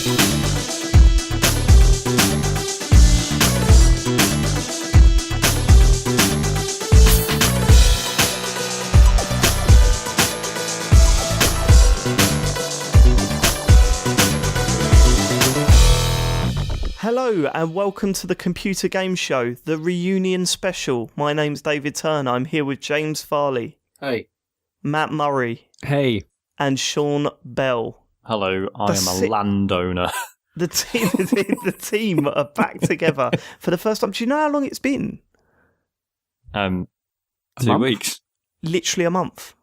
Hello and welcome to the Computer Game Show, the reunion special. My name's David Turner. I'm here with James Farley. Hey. Matt Murray. Hey. And Sean Bell. Hello, I am a landowner. The team are back together for the first time. Do you know how long it's been? 2 weeks. Literally a month.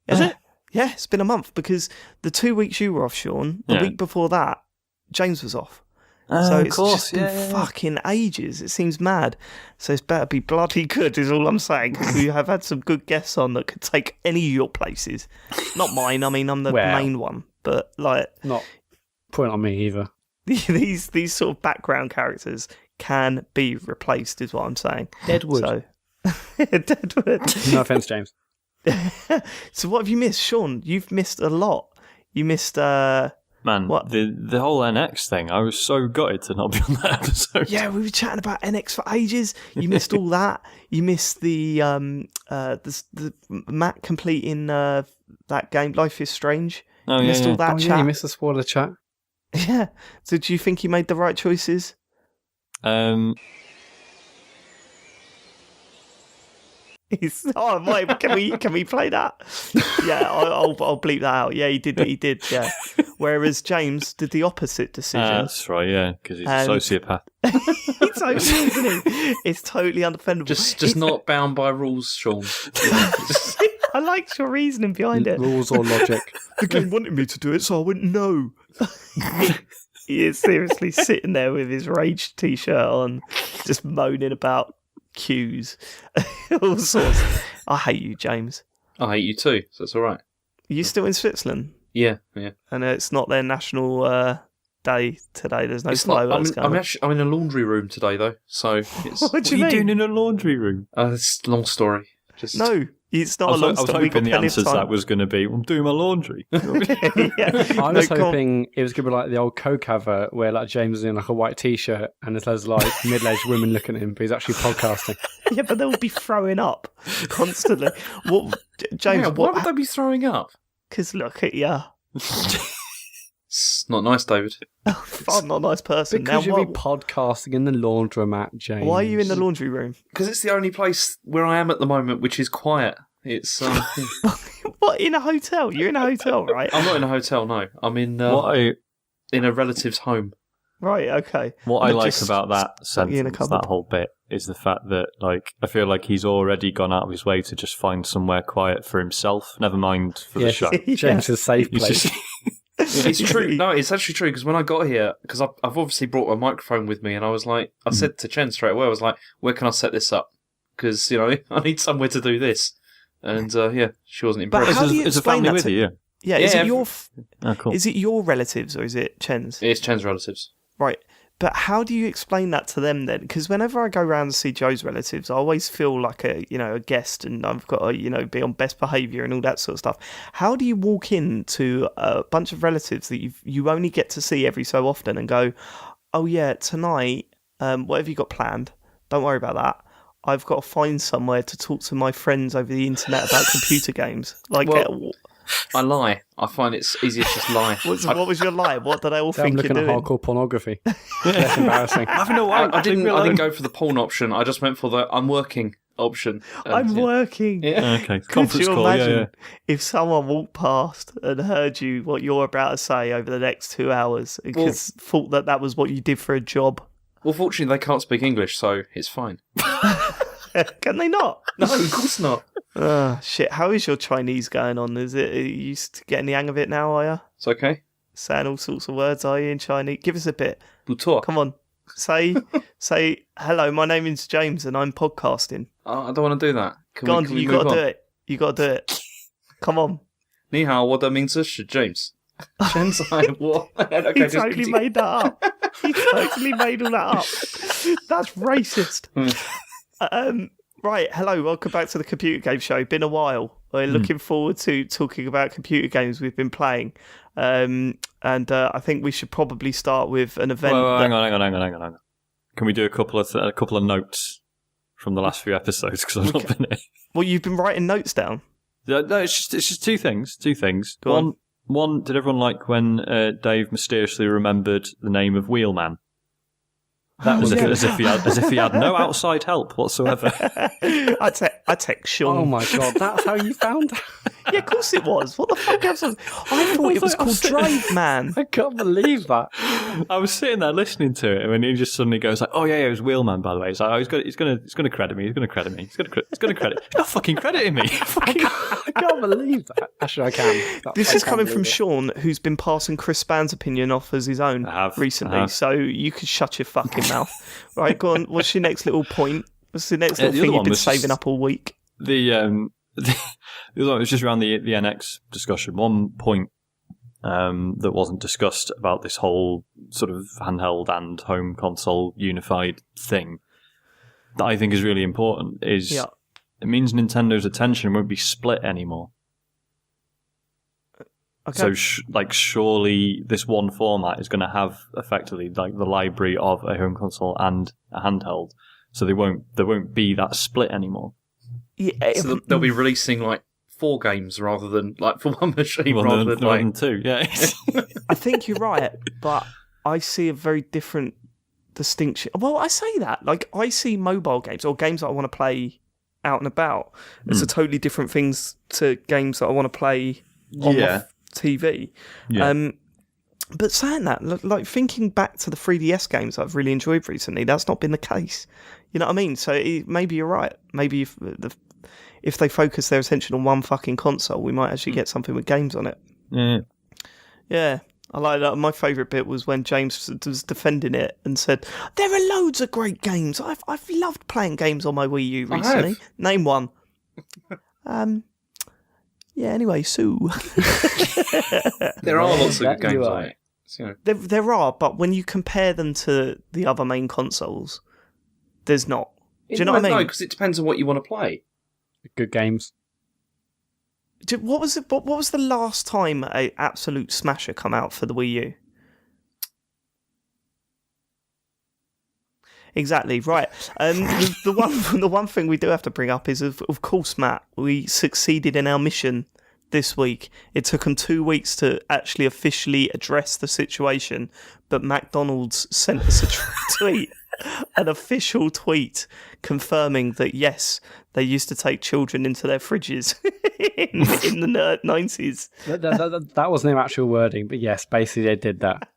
Is it? Yeah, it's been a month because the 2 weeks you were off, Sean, the week before that, James was off. So it's just been fucking ages. It seems mad. So it's better be bloody good is all I'm saying. Because we have had some good guests on that could take any of your places. Not mine. I mean, I'm the main one. But like, not point on me either. These sort of background characters can be replaced is what I'm saying. Deadwood. So, Deadwood. No offence, James. So what have you missed, Sean? You've missed a lot. You missed... Man, what? The whole NX thing, I was so gutted to not be on that episode. Yeah, we were chatting about NX for ages. You missed all that. You missed the Matt completing that game, Life is Strange. Oh, you missed all that chat. Yeah, you missed the spoiler chat. Yeah. So do you think you made the right choices? Oh, wait, can we play that? Yeah, I'll bleep that out. Yeah, he did. Yeah. Whereas James did the opposite decision. That's right. Yeah, because he's a sociopath. He totally is, isn't he? It's totally undefendable. Just not bound by rules, Sean. I liked your reasoning behind it. Rules or logic. The game wanted me to do it, so I went no. He is seriously sitting there with his Rage t-shirt on, just moaning about queues, all sorts. I hate you, James. I hate you too, so it's all right. Are you still in Switzerland? Yeah. And it's not their national day today. There's no fireworks going on. I'm in a laundry room today, though. So it's... What are you doing in a laundry room? It's a long story. No, it's not a long story. I was hoping the answer to that was going to be, I'm doing my laundry. I was hoping it was going to be like the old Coke advert where like James is in like a white t-shirt and there's loads of like middle-aged women looking at him, but he's actually podcasting. Yeah, but they'll be throwing up constantly. James, why would they be throwing up? Because look at you. It's not nice, David. I'm not a nice person. Because you'll be podcasting in the laundromat, James. Why are you in the laundry room? Because it's the only place where I am at the moment which is quiet. It's What, in a hotel? You're in a hotel, right? I'm not in a hotel, no. I'm in in a relative's home. Right, okay. What I like about that sentence, that whole bit, is the fact that, like, I feel like he's already gone out of his way to just find somewhere quiet for himself, never mind for the show. James's safe place. It's true. No, it's actually true, because when I got here, because I've obviously brought my microphone with me, and I was like, I said to Chen straight away, I was like, where can I set this up? Because, you know, I need somewhere to do this. And, she wasn't impressed. But how do you it's a family with you, yeah. Is it your... cool. Is it your relatives, or is it Chen's? It's Chen's relatives. Right. But how do you explain that to them then? Because whenever I go around to see Joe's relatives, I always feel like a guest, and I've got to, be on best behaviour and all that sort of stuff. How do you walk into a bunch of relatives that you only get to see every so often and go, oh yeah, tonight, what have you got planned? Don't worry about that. I've got to find somewhere to talk to my friends over the internet about computer games. Like, I lie. I find it's easier to just lie. What was your lie? What did they all think you're doing? I'm looking at hardcore pornography. That's embarrassing. I didn't go for the porn option. I just went for the I'm working option. I'm working. Yeah. Okay. Could you imagine if someone walked past and heard what you're about to say over the next 2 hours because thought that was what you did for a job? Well, fortunately, they can't speak English, so it's fine. Can they not? No, of course not. Shit, how is your Chinese going on? Are you getting the hang of it now, are you? It's okay. Saying all sorts of words, are you, in Chinese? Give us a bit. Butor. Come on. Say, hello, my name is James and I'm podcasting. I don't want to do that. You got to do it. You got to do it. Come on. 你好，我的名字是 James. James, what? Okay, he totally made that up. He totally made all that up. That's racist. Right, hello, welcome back to the Computer Game Show. Been a while. We're looking forward to talking about computer games we've been playing. And I think we should probably start with an event. Hang on. Can we do a couple of notes from the last few episodes? Because I've not been here. Well, you've been writing notes down. No, it's just two things. Go One, did everyone like when Dave mysteriously remembered the name of Wheelman? That was as if he had no outside help whatsoever. I text Sean. Oh my god, that's how you found out? Yeah, of course it was. What the fuck else? I thought it was called Drive Man. I can't believe that. I was sitting there listening to it, and when he just suddenly goes like, "Oh yeah, it was Wheelman, by the way." He's like, "Oh, he's gonna credit me. He's gonna credit. He's not fucking crediting me." I can't believe that. Actually, I can. This is coming from Sean, who's been passing Chris Spann's opinion off as his own recently. So you could shut your fucking mouth. Right, go on. What's your next little point? What's the next little thing you've been saving up all week? The other one was just around the NX discussion. One point that wasn't discussed about this whole sort of handheld and home console unified thing that I think is really important is it means Nintendo's attention won't be split anymore. Okay. So, surely this one format is going to have effectively like the library of a home console and a handheld. So there won't be that split anymore. Yeah, so they'll be releasing like 4 games rather than like for one machine rather than 2. Yeah, I think you're right, but I see a very different distinction. Well, I say that like I see mobile games or games that I want to play out and about as a totally different things to games that I want to play on my TV. Yeah. But saying that, like thinking back to the 3DS games that I've really enjoyed recently, that's not been the case. You know what I mean? So maybe you're right. Maybe if they focus their attention on one fucking console, we might actually get something with games on it. Yeah, I like that. My favourite bit was when James was defending it and said, "There are loads of great games. I've loved playing games on my Wii U recently. Name one." Yeah, anyway, Sue. There are lots of good games on it. So. There are, but when you compare them to the other main consoles, there's not. Do you know what I mean? No, because it depends on what you want to play. Good games. What was it? What was the last time a absolute smasher come out for the Wii U? Exactly right. The one thing we do have to bring up is, of course, Matt, we succeeded in our mission this week. It took them 2 weeks to actually officially address the situation, but McDonald's sent us a tweet, an official tweet confirming that yes, they used to take children into their fridges in the 90s. That wasn't their actual wording, but yes, basically they did that.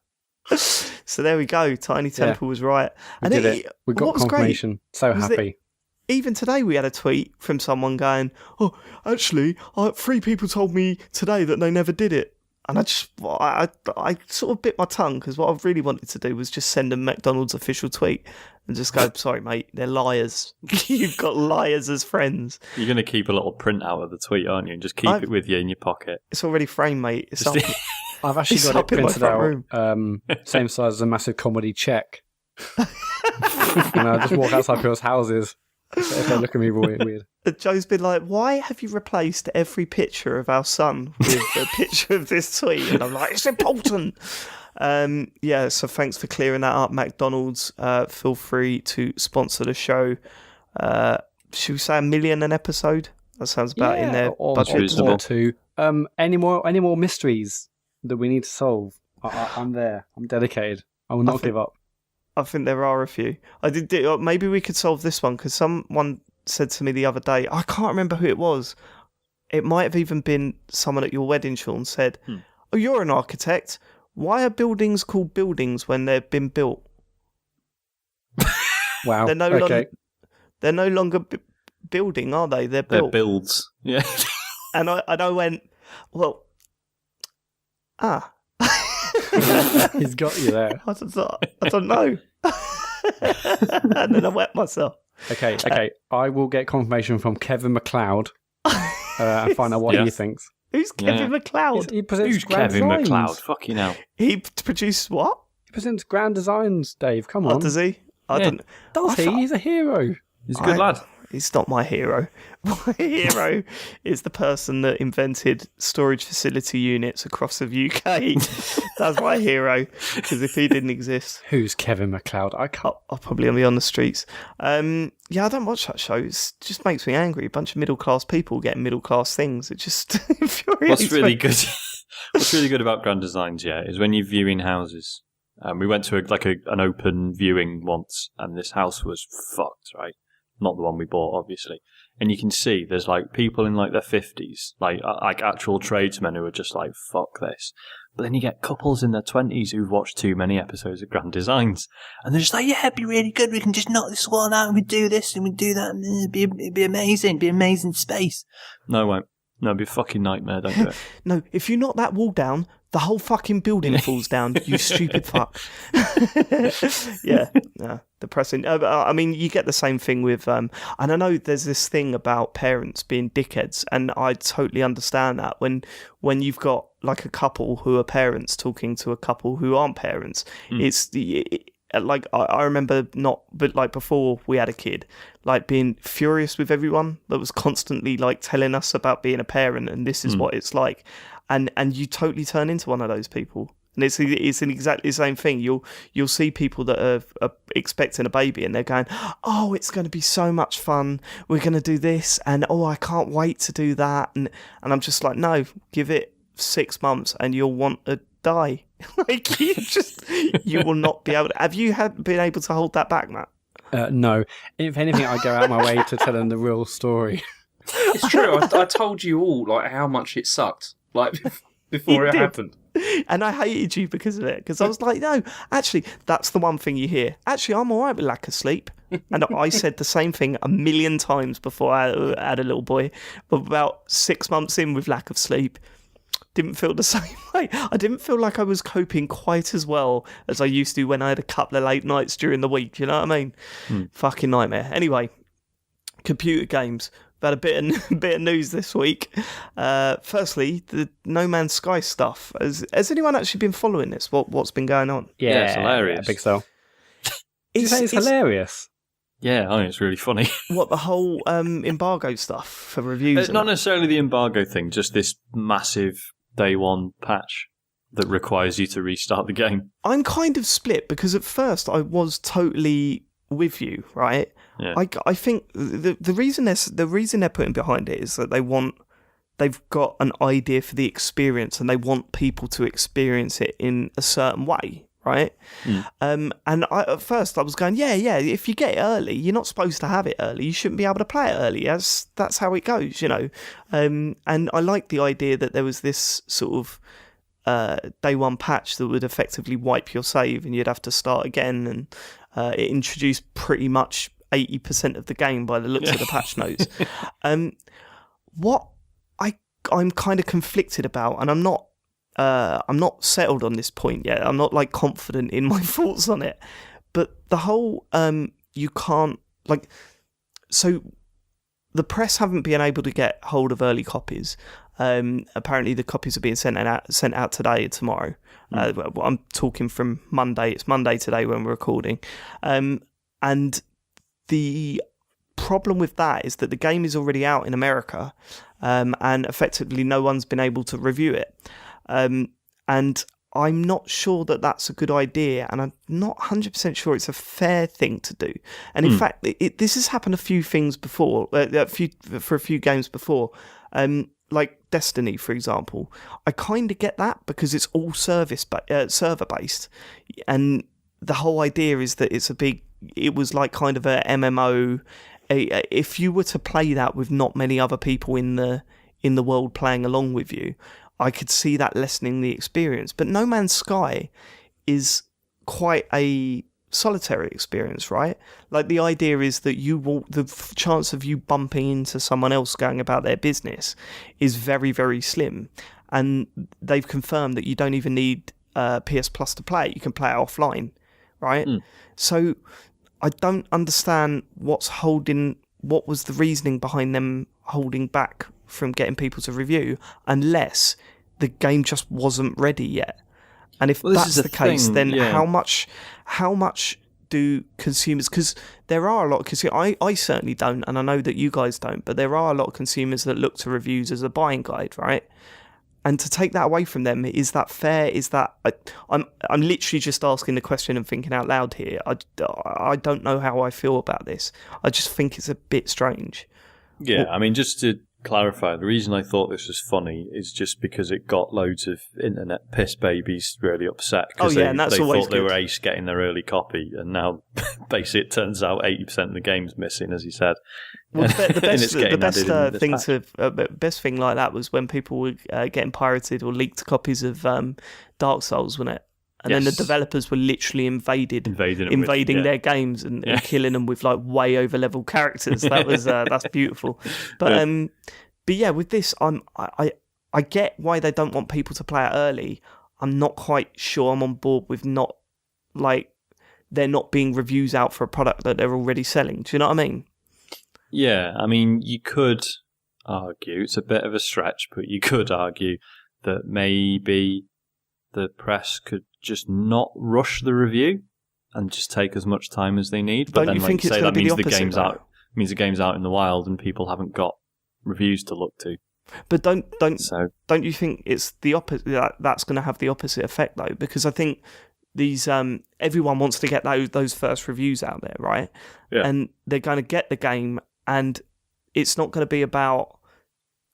So there we go. Tiny Temple was right. We did it. We got confirmation. So happy. Even today we had a tweet from someone going, "Oh, actually, 3 people told me today that they never did it." And I sort of bit my tongue because what I really wanted to do was just send a McDonald's official tweet and just go, "Sorry, mate, they're liars. You've got liars as friends." You're going to keep a little print out of the tweet, aren't you? And just keep it with you in your pocket. It's already framed, mate. It's up. I've actually got it printed out, same size as a massive comedy check. And I just walk outside people's houses if they look at me weird. Joe's been like, "Why have you replaced every picture of our son with a picture of this tweet?" And I'm like, "It's important." So thanks for clearing that up, McDonald's. Feel free to sponsor the show. Should we say $1 million an episode? That sounds about in their budget. Or 2. Any more mysteries that we need to solve? I'm there. I'm dedicated. I will not give up. I think there are a few. Maybe we could solve this one because someone said to me the other day, I can't remember who it was. It might have even been someone at your wedding, Sean, said, "Oh, you're an architect. Why are buildings called buildings when they've been built?" Wow. They're no longer building, are they? They're built. They're builds. Yeah. And I went, well, He's got you there. I don't know. And then I wet myself. Okay. I will get confirmation from Kevin MacLeod and find out what he thinks. Who's Kevin MacLeod? He presents Who's Grand Kevin Designs. MacLeod? Fucking hell. He produced what? He presents Grand Designs, Dave. Come on. Does he? Does he? He's a hero. He's a good lad. He's not my hero. My hero is the person that invented storage facility units across the UK. That's my hero, because if he didn't exist... Who's Kevin MacLeod? I can't... I'll probably be on the streets. Yeah, I don't watch that show. It just makes me angry. A bunch of middle-class people getting middle-class things. It just infuriates What's really me. good... What's really good about Grand Designs, is when you're viewing houses. We went to an open viewing once, and this house was fucked, right? Not the one we bought, obviously. And you can see there's like people in like their 50s, like actual tradesmen who are just like, fuck this. But then you get couples in their 20s who've watched too many episodes of Grand Designs, and they're just like, yeah, it'd be really good. We can just knock this wall out, and we do this, and we do that, and it'd be amazing. It'd be amazing space. No, it won't. No, it'd be a fucking nightmare. Don't do it. No, if you knock that wall down, the whole fucking building falls down, you stupid fuck. Yeah, depressing. I mean, you get the same thing with, and I know there's this thing about parents being dickheads, and I totally understand that. When you've got like a couple who are parents talking to a couple who aren't parents, like I remember but like before we had a kid, like being furious with everyone that was constantly like telling us about being a parent and this is what it's like, and you totally turn into one of those people. And it's an exactly the same thing. You'll see people that are expecting a baby and they're going, oh, it's going to be so much fun. We're going to do this, and oh, I can't wait to do that. And I'm just like, no, give it 6 months and you'll want to die. Like you will not be able to. Have you been able to hold that back, Matt? No. If anything, I go out my way to tell them the real story. It's true. I told you all like how much it sucked, like before it happened. And I hated you because of it, because I was like, no, actually, that's the one thing you hear. Actually, I'm all right with lack of sleep. And I said the same thing a million times before I had a little boy. But about 6 months in with lack of sleep, didn't feel the same way. I didn't feel like I was coping quite as well as I used to when I had a couple of late nights during the week. You know what I mean? Fucking nightmare. Anyway, computer games. About a bit of news this week. Firstly, the No Man's Sky stuff. Has anyone actually been following this? What's been going on? Yeah, it's hilarious. Yeah, big so. Did you say it's hilarious? Yeah, I think it's really funny. What, the whole embargo stuff for reviews? It's not necessarily the embargo thing, just this massive day one patch that requires you to restart the game. I'm kind of split, because at first I was totally with you, right? Yeah. I think the reason they're putting behind it is that they've got an idea for the experience and they want people to experience it in a certain way, right? And at first I was going, yeah, if you get it early, you're not supposed to have it early. You shouldn't be able to play it early. That's how it goes, you know. And I like the idea that there was this sort of day one patch that would effectively wipe your save and you'd have to start again, and it introduced pretty much 80% of the game by the looks of the patch notes. What I'm kind of conflicted about, and I'm not settled on this point yet. I'm not like confident in my thoughts on it. But the whole you can't so the press haven't been able to get hold of early copies. Apparently the copies are being sent out today and tomorrow. I'm talking from Monday. It's Monday today when we're recording. And the problem with that is that the game is already out in America, and effectively no one's been able to review it. And I'm not sure that that's a good idea, and I'm not 100% sure it's a fair thing to do. And in fact, this has happened a few things before, for a few games before. Like Destiny, for example, I kind of get that because it's all server based, and the whole idea is that it was like kind of a MMO. If you were to play that with not many other people in the world playing along with you, I could see that lessening the experience. But No Man's Sky is quite a solitary experience, right? Like the idea is that the chance of you bumping into someone else going about their business is very, very slim. And they've confirmed that you don't even need PS Plus to play it. You can play it offline, right? So I don't understand what was the reasoning behind them holding back from getting people to review, unless the game just wasn't ready yet. And if that's the case, then how much do consumers, because there are a lot of consumers, I certainly don't, and I know that you guys don't, but there are a lot of consumers that look to reviews as a buying guide, right? And to take that away from them, is that fair? Is that... I'm literally just asking the question and thinking out loud here. I don't know how I feel about this. I just think it's a bit strange. Yeah, I mean, just to clarify, the reason I thought this was funny is just because it got loads of internet piss babies really upset because and that's they always thought they good. were ace getting their early copy, and now basically it turns out 80% of the game's missing, as you said. Well, the best best thing like that was when people were getting pirated or leaked copies of Dark Souls, wasn't it? And then the developers were literally invading their games and killing them with like way over level characters. That was that's beautiful. But yeah, with this, I get why they don't want people to play it early. I'm not quite sure I'm on board with not like there not being reviews out for a product that they're already selling. Do you know what I mean? Yeah, I mean, you could argue, it's a bit of a stretch, but you could argue that maybe the press could just not rush the review and just take as much time as they need. But don't you think it's going to be the opposite? Means the game's out in the wild and people haven't got reviews to look to. But don't you think it's the opposite? That's going to have the opposite effect though, because I think these everyone wants to get those first reviews out there, right? Yeah. And they're going to get the game, and it's not going to be about,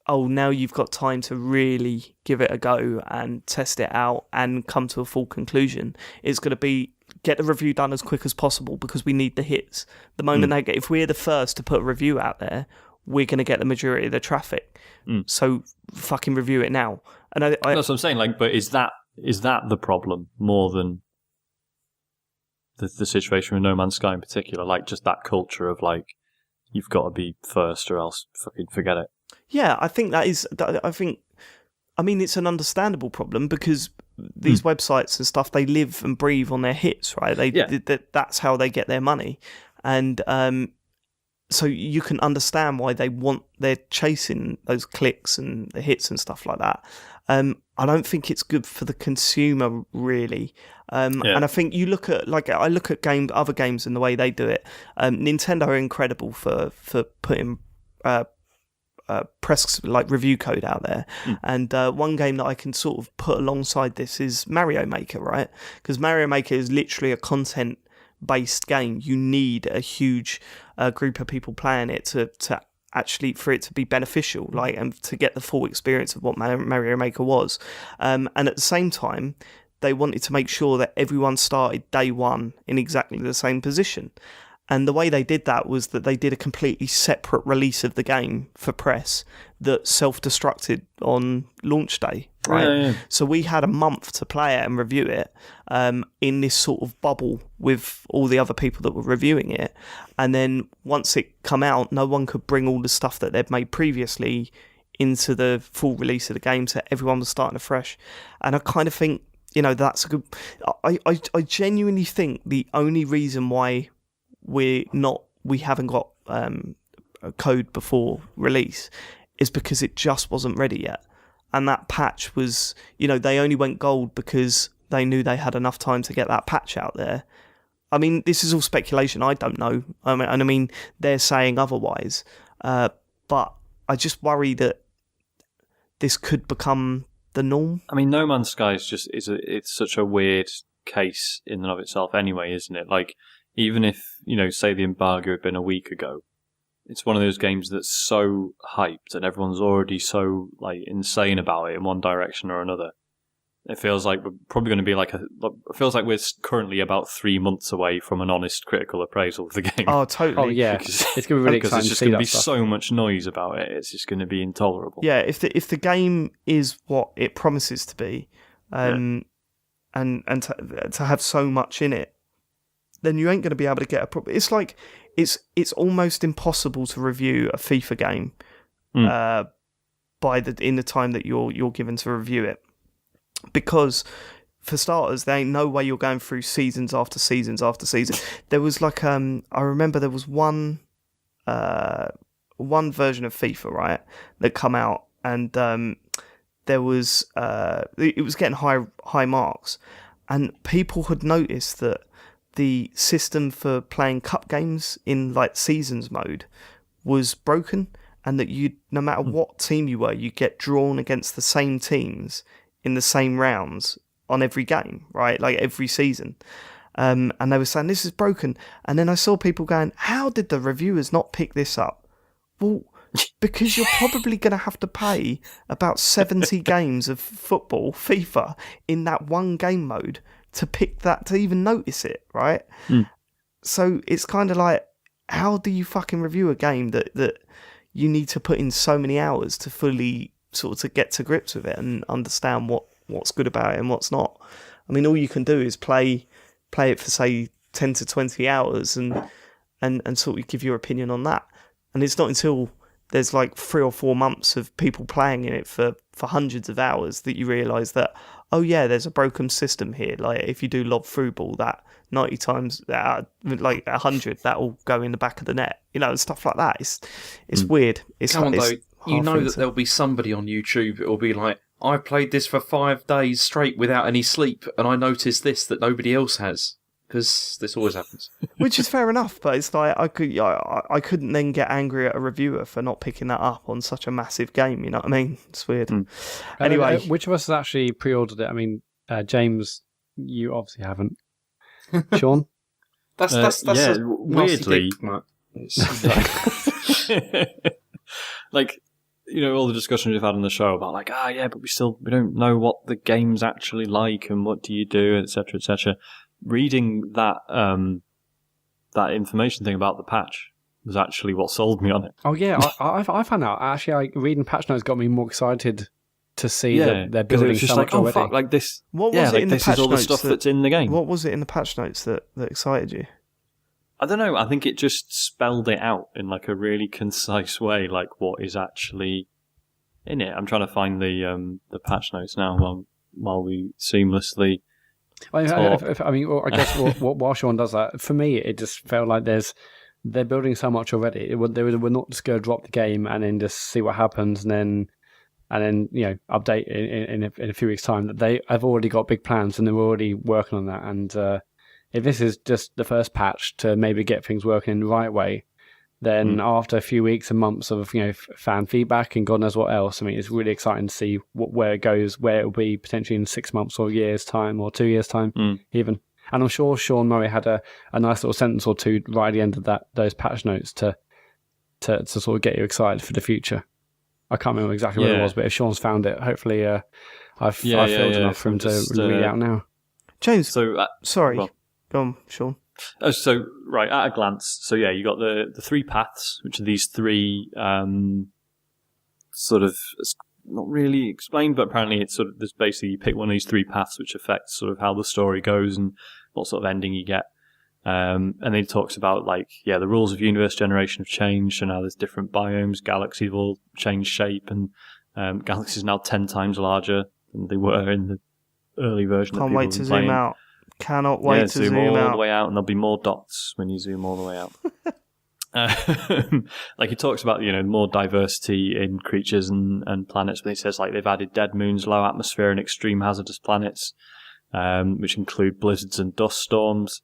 oh, now you've got time to really give it a go and test it out and come to a full conclusion. It's going to be get the review done as quick as possible because we need the hits. The moment if we're the first to put a review out there, we're going to get the majority of the traffic. So fucking review it now. And that's what I'm saying. Like, but is that the problem more than the situation with No Man's Sky in particular? Like, just that culture of like, you've got to be first or else fucking forget it. Yeah, I think that is. I mean, it's an understandable problem because these websites and stuff, they live and breathe on their hits, right? That's how they get their money, and so you can understand why they're chasing those clicks and the hits and stuff like that. I don't think it's good for the consumer, really. And I think you look at I look at other games and the way they do it. Nintendo are incredible for putting press like review code out there, and one game that I can sort of put alongside this is Mario Maker, right? Because Mario Maker is literally a content-based game. You need a huge group of people playing it to actually for it to be beneficial, like, and to get the full experience of what Mario Maker was. And at the same time, they wanted to make sure that everyone started day one in exactly the same position. And the way they did that was that they did a completely separate release of the game for press that self-destructed on launch day, right? Yeah. So we had a month to play it and review it in this sort of bubble with all the other people that were reviewing it. And then once it come out, no one could bring all the stuff that they'd made previously into the full release of the game, so everyone was starting afresh. And I kind of think, that's a good... I genuinely think the only reason why we haven't got a code before release is because it just wasn't ready yet, and that patch was, they only went gold because they knew they had enough time to get that patch out there. I mean, this is all speculation. I don't know. I mean, they're saying otherwise, but I just worry that this could become the norm. I mean, No Man's Sky is it's such a weird case in and of itself, anyway, isn't it? Like, even if, say the embargo had been a week ago, it's one of those games that's so hyped and everyone's already so like insane about it in one direction or another. It feels like we're probably going to be it feels like we're currently about 3 months away from an honest critical appraisal of the game. Oh, totally. Oh, yeah. It's going to be really exciting. There's just going to be so much noise about it. It's just going to be intolerable. Yeah, if the game is what it promises to be, and to have so much in it, then you ain't going to be able to get a proper... It's like, it's almost impossible to review a FIFA game in the time that you're given to review it. Because, for starters, there ain't no way you're going through seasons after seasons after season. There was like, I remember there was one version of FIFA, right, that come out, and there was, it was getting high marks, and people had noticed that the system for playing cup games in like seasons mode was broken, and that you, no matter what team you were, you get drawn against the same teams in the same rounds on every game, right? Like every season. And they were saying this is broken. And then I saw people going, how did the reviewers not pick this up? Well, because you're probably going to have to pay about 70 games of football, FIFA, in that one game mode to pick that, to even notice it, right? So it's kind of like, how do you fucking review a game that you need to put in so many hours to fully sort of to get to grips with it and understand what's good about it and what's not? I mean, all you can do is play it for, say, 10 to 20 hours and sort of give your opinion on that. And it's not until there's like 3 or 4 months of people playing in it for hundreds of hours that you realise that, oh yeah, there's a broken system here. Like if you do lob through ball, that 90 times, like 100, that'll go in the back of the net, and stuff like that. It's weird. Come on, though. You know that there'll be somebody on YouTube, it'll be like, I played this for 5 days straight without any sleep, and I noticed this that nobody else has. Because this always happens. Which is fair enough, but it's like I couldn't then get angry at a reviewer for not picking that up on such a massive game. You know what I mean? It's weird. Anyway, which of us has actually pre-ordered it? I mean, James, you obviously haven't. Sean, that's yeah, a weirdly. Like, all the discussions we've had on the show about like, yeah, but we don't know what the game's actually like and what do you do, etc., etc. Reading that that information thing about the patch was actually what sold me on it. Oh yeah, I found out actually. Reading patch notes got me more excited to see that they're building just so like, much already. Fuck, like this. What was it in the this patch is all the notes stuff that's in the game. What was it in the patch notes that excited you? I don't know. I think it just spelled it out in like a really concise way, like what is actually in it. I'm trying to find the patch notes now while we seamlessly. I guess while Sean does that, for me, it just felt like they're building so much already. They were not just going to drop the game and then just see what happens and then update in a few weeks' time. That they have already got big plans and they're already working on that. And if this is just the first patch to maybe get things working in the right way, then after a few weeks and months of fan feedback and God knows what else, I mean, it's really exciting to see where it goes, where it will be potentially in 6 months or a year's time or 2 years' time even. And I'm sure Sean Murray had a nice little sentence or two right at the end of those patch notes to sort of get you excited for the future. I can't remember exactly what it was, but if Sean's found it, hopefully I've filled enough for him to read it out now. James, so sorry, well, go on, Sean. So, right, at a glance, so yeah, you got the 3 paths, which are these 3 sort of, not really explained, but apparently it's sort of, there's basically, you pick one of these 3 paths which affects sort of how the story goes and what sort of ending you get. And then it talks about the rules of universe generation have changed, and now there's different biomes, galaxies have all changed shape, and galaxies are now 10 times larger than they were in the early version. Can't wait to zoom out. Cannot wait to zoom all out. The way out, and there'll be more dots when you zoom all the way out. He talks about more diversity in creatures and planets, but he says they've added dead moons, low atmosphere, and extreme hazardous planets, which include blizzards and dust storms.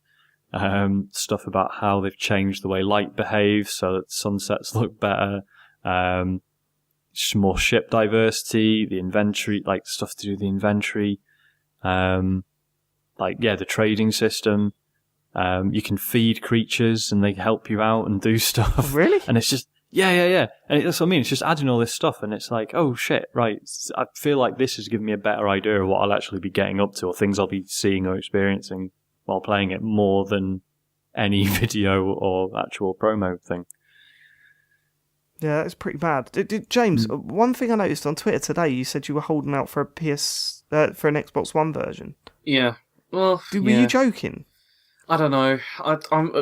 Stuff about how they've changed the way light behaves so that sunsets look better. More ship diversity, the inventory, stuff to do with the inventory. The trading system. You can feed creatures and they help you out and do stuff. Really? And it's just, yeah. And that's what I mean. It's just adding all this stuff and it's like, oh shit, right. I feel like this is giving me a better idea of what I'll actually be getting up to or things I'll be seeing or experiencing while playing it more than any video or actual promo thing. Yeah, that's pretty bad. James, one thing I noticed on Twitter today, you said you were holding out for an Xbox One version. Yeah. Well, were you joking? I don't know.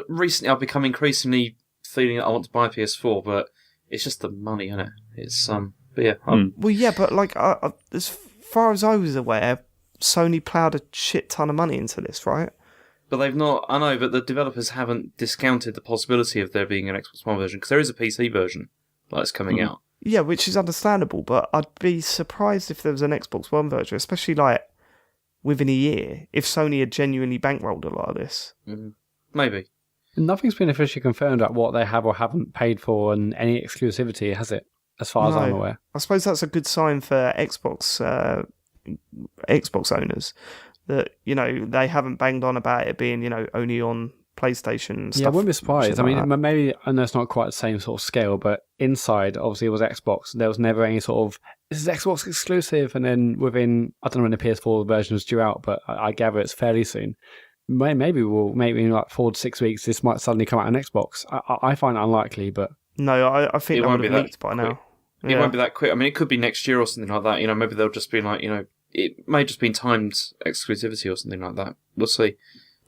Recently I've become increasingly feeling that I want to buy a PS4, but it's just the money, isn't it? It's but yeah. Well, yeah, but as far as I was aware, Sony ploughed a shit ton of money into this, right? But they've not. I know, but the developers haven't discounted the possibility of there being an Xbox One version because there is a PC version that's coming out. Yeah, which is understandable, but I'd be surprised if there was an Xbox One version, especially within a year, if Sony had genuinely bankrolled a lot of this. Maybe. Nothing's been officially confirmed about what they have or haven't paid for and any exclusivity, has it? As far as I'm aware. I suppose that's a good sign for Xbox owners that, you know, they haven't banged on about it being, you know, only on PlayStation and stuff. Yeah, I wouldn't be surprised. I mean, like maybe, I know it's not quite the same sort of scale, but inside, obviously, it was Xbox. There was never any sort of, this is Xbox exclusive, and then within, I don't know when the PS4 version is due out, but I gather it's fairly soon. Maybe in like 4 to 6 weeks, this might suddenly come out on Xbox. I find it unlikely, but... No, I think it that won't would be have leaked by quick. now. It won't be that quick. I mean, it could be next year or something like that. You know, maybe they'll just be like, you know, it may just be timed exclusivity or something like that. We'll see.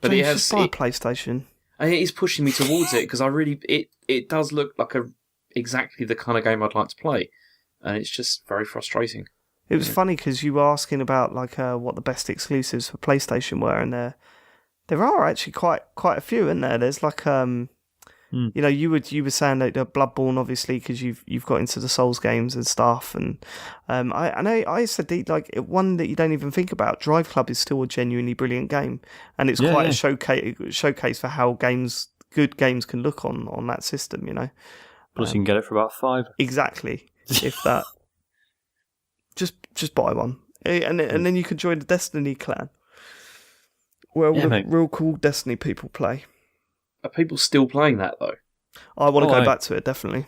But James, it has... just buy a PlayStation. It is pushing me towards it, because I really... It does look like exactly the kind of game I'd like to play. And it's just very frustrating. It was funny because you were asking about like what the best exclusives for PlayStation were, and there are actually quite a few in there. There's like you know, you were saying that Bloodborne, obviously, because you've got into the Souls games and stuff, and I said like one that you don't even think about. Drive Club is still a genuinely brilliant game, and it's quite a showcase for how good games can look on that system. You know, plus you can get it for about $5. Exactly, if that. Just buy one, and then you can join the Destiny clan, where all the real cool Destiny people play. Are people still playing that, though? I want to go back to it, definitely.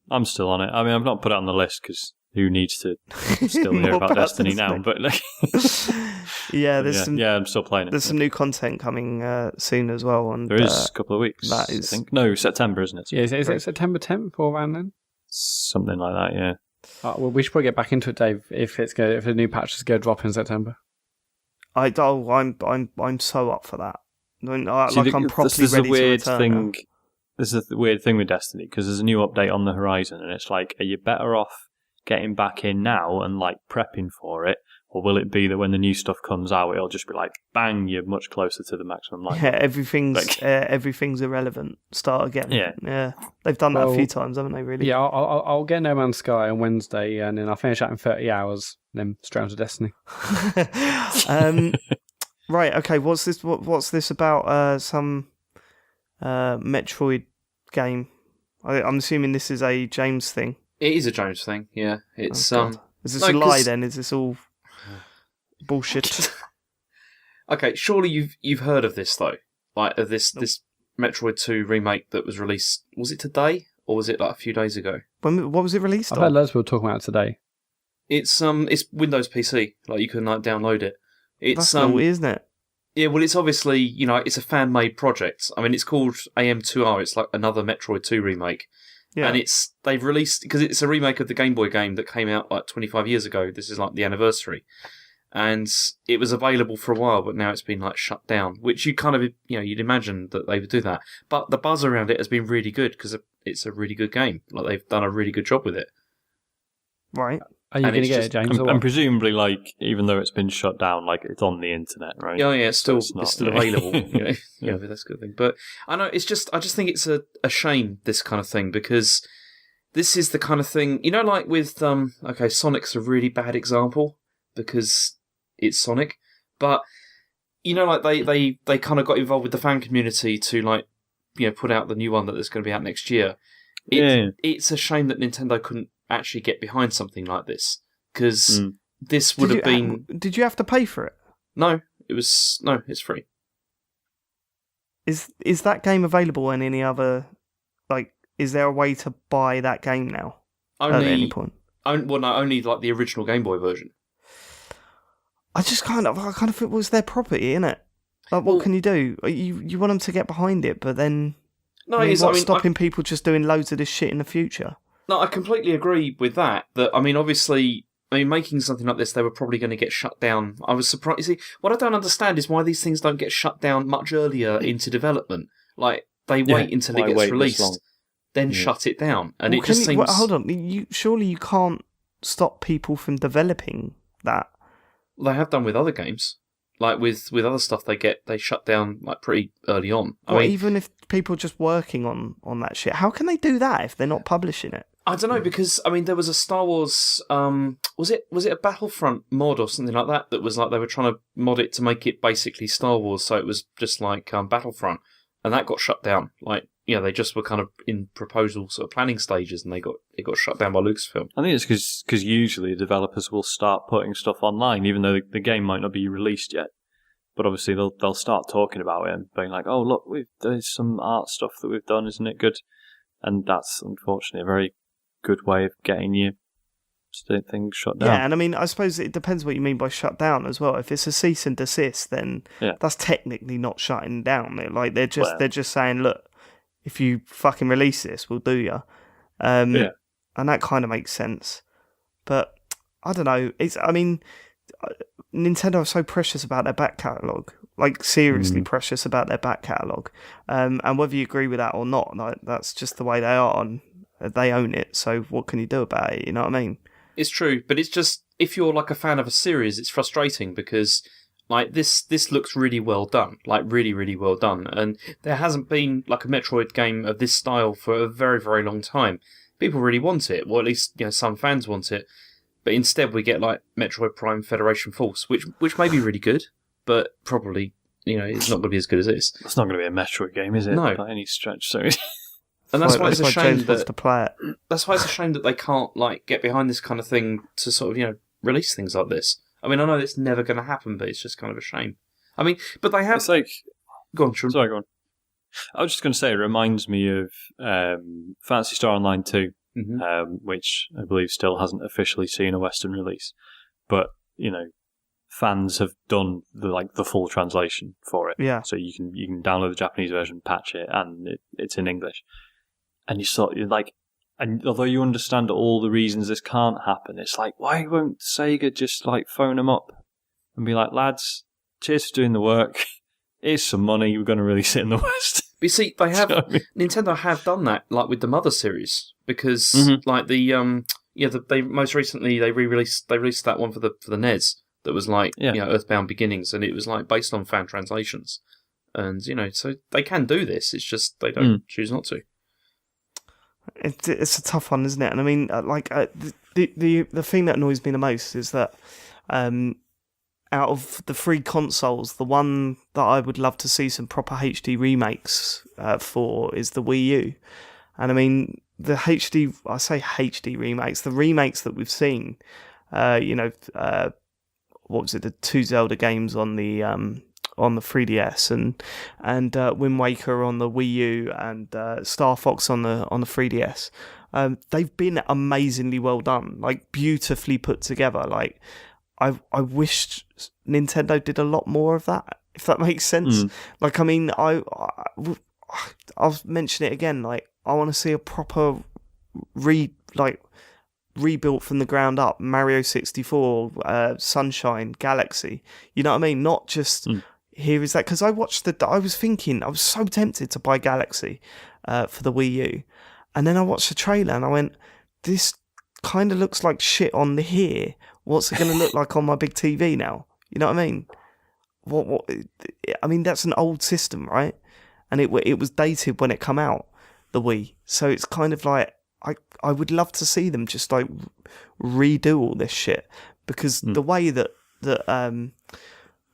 I'm still on it. I mean, I've not put it on the list because who needs to still hear about Destiny now? But like, yeah, I'm still playing it. There's some new content coming soon as well, and there is a couple of weeks. That is, I think. No, September, isn't it? Yeah, is it September 10th or around then? Something like that. Yeah. Well, we should probably get back into it, Dave. If the new patches go drop in September. I'm so up for that. I'm properly ready to return. This is a weird thing with Destiny, because there's a new update on the horizon, and it's like, are you better off getting back in now and like prepping for it, or will it be that when the new stuff comes out, it'll just be like, bang, you're much closer to the maximum life? Yeah, everything's irrelevant. Start again. Yeah. They've done that a few times, haven't they? Really? Yeah, I'll get No Man's Sky on Wednesday, and then I'll finish that in 30 hours, and then straight on to Destiny. Right. Okay. What's this about? Some Metroid game. I'm assuming this is a James thing. It is a James thing. Yeah. It's Is this a lie then? Is this all bullshit? Okay. Surely you've heard of this though, like of this Metroid 2 remake that was released. Was it today or was it like a few days ago? What was it released? I've heard loads of people talking about it today. It's Windows PC. Like you can like download it. It's That's naughty, isn't it? Yeah, well, it's obviously, you know, it's a fan-made project. I mean, it's called AM2R. It's like another Metroid 2 remake. Yeah. And they've released, because it's a remake of the Game Boy game that came out like 25 years ago. This is like the anniversary. And it was available for a while, but now it's been like shut down, which you kind of, you know, you'd imagine that they would do that. But the buzz around it has been really good because it's a really good game. Like they've done a really good job with it. Right. Are you going to get it, James? And presumably, like, even though it's been shut down, like, it's on the internet, right? Oh, yeah, it's still available. You know? Yeah, that's a good thing. But I know I just think it's a shame, this kind of thing, because this is the kind of thing, you know, like with Sonic's a really bad example because it's Sonic, but you know, like they kind of got involved with the fan community to like, you know, put out the new one that is going to be out next year. It's a shame that Nintendo couldn't actually get behind something like this, because this would have been... Did you have to pay for it? No, it's free. Is that game available in any other... Like, is there a way to buy that game now? At any point? Only like the original Game Boy version. I kind of feel it was their property, innit? Like, what can you do? You want them to get behind it, but then... stopping people just doing loads of this shit in the future? No, I completely agree with that. Obviously, making something like this, they were probably going to get shut down. I was surprised. You see, what I don't understand is why these things don't get shut down much earlier into development. Like, they wait until it gets released, then shut it down. And it just seems... hold on. Surely you can't stop people from developing that. They have done with other games. Like, with other stuff, they shut down, like, pretty early on. Even if people are just working on that shit, how can they do that if they're not publishing it? I don't know, because I mean there was a Star Wars was it a Battlefront mod or something like that was like they were trying to mod it to make it basically Star Wars, so it was just like Battlefront, and that got shut down. Like, they just were kind of in proposal sort of planning stages, and it got shut down by Lucasfilm. I think it's because usually developers will start putting stuff online, even though the game might not be released yet. But obviously they'll start talking about it and being like, "Oh, look, there's some art stuff that we've done, isn't it good?" And that's unfortunately a very good way of getting you things shut down. Yeah, and I mean, I suppose it depends what you mean by shut down as well. If it's a cease and desist, then that's technically not shutting down. They're just saying, look, if you fucking release this, we'll do you. And that kind of makes sense. But I don't know. Nintendo are so precious about their back catalogue, like seriously precious about their back catalogue. And whether you agree with that or not, like, that's just the way they are, and they own it. So what can you do about it? You know what I mean? It's true, but it's just, if you're like a fan of a series, it's frustrating because like this looks really well done, like really, really well done. And there hasn't been like a Metroid game of this style for a very, very long time. People really want it, or at least some fans want it. But instead, we get like Metroid Prime Federation Force, which may be really good, but probably it's not going to be as good as this. It's not going to be a Metroid game, is it? No, by any stretch. So, and that's why it's a shame to play it. That's why it's a shame that they can't like get behind this kind of thing to sort of release things like this. I mean, I know it's never going to happen, but it's just kind of a shame. I mean, but they have. It's like, go on, Sean. Sorry, go on. I was just going to say, it reminds me of Phantasy Star Online 2. Which I believe still hasn't officially seen a Western release, but fans have done the full translation for it. Yeah. So you can download the Japanese version, patch it, and it's in English. And you're like, and although you understand all the reasons this can't happen, it's like, why won't Sega just phone them up and be like, lads, cheers for doing the work. Here's some money. We're going to release it in the West. You see, they have Nintendo have done that, like with the Mother series, because like they most recently they released that one for the NES that was like Earthbound Beginnings, and it was like based on fan translations, and so they can do this. It's just they don't choose not to. It's a tough one, isn't it? And I mean, the thing that annoys me the most is that out of the 3 consoles, the one that I would love to see some proper HD remakes for is the Wii U. And I mean, the HD remakes, the remakes that we've seen, what was it, the 2 Zelda games on the 3DS and Wind Waker on the Wii U and Star Fox on the 3DS. They've been amazingly well done, like beautifully put together. Like I wished Nintendo did a lot more of that, if that makes sense. Like, I mean, I'll mention it again. Like, I want to see a proper rebuilt from the ground up Mario 64, Sunshine, Galaxy. You know what I mean? Not just here is that, because I was so tempted to buy Galaxy for the Wii U, and then I watched the trailer and I went, this kind of looks like shit on the here. What's it going to look like on my big TV now? You know what I mean? What? I mean, that's an old system, right? And it was dated when it come out, the Wii. So it's kind of like I would love to see them just like redo all this shit, because the way that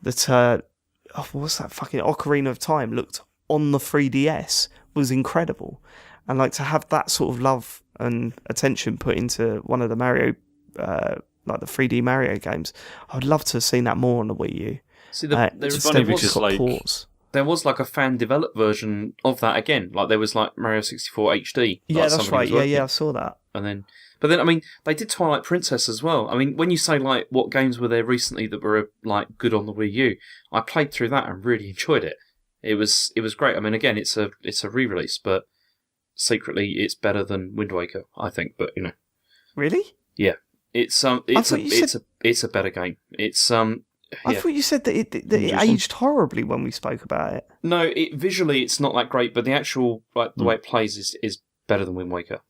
what's that fucking Ocarina of Time looked on the 3DS was incredible, and like to have that sort of love and attention put into one of the Mario. Like the 3D Mario games, I would love to have seen that more on the Wii U. See, there was like a fan developed version of that again. Like there was like Mario 64 HD. Yeah, that's right. Yeah, I saw that. But then I mean, they did Twilight Princess as well. I mean, when you say like what games were there recently that were like good on the Wii U, I played through that and really enjoyed it. It was great. I mean, again, it's a re-release, but secretly it's better than Wind Waker, I think. But really, yeah. It's a better game. It's I thought you said that it aged horribly when we spoke about it. No, visually it's not that great, but the actual the way it plays is better than Wind Waker.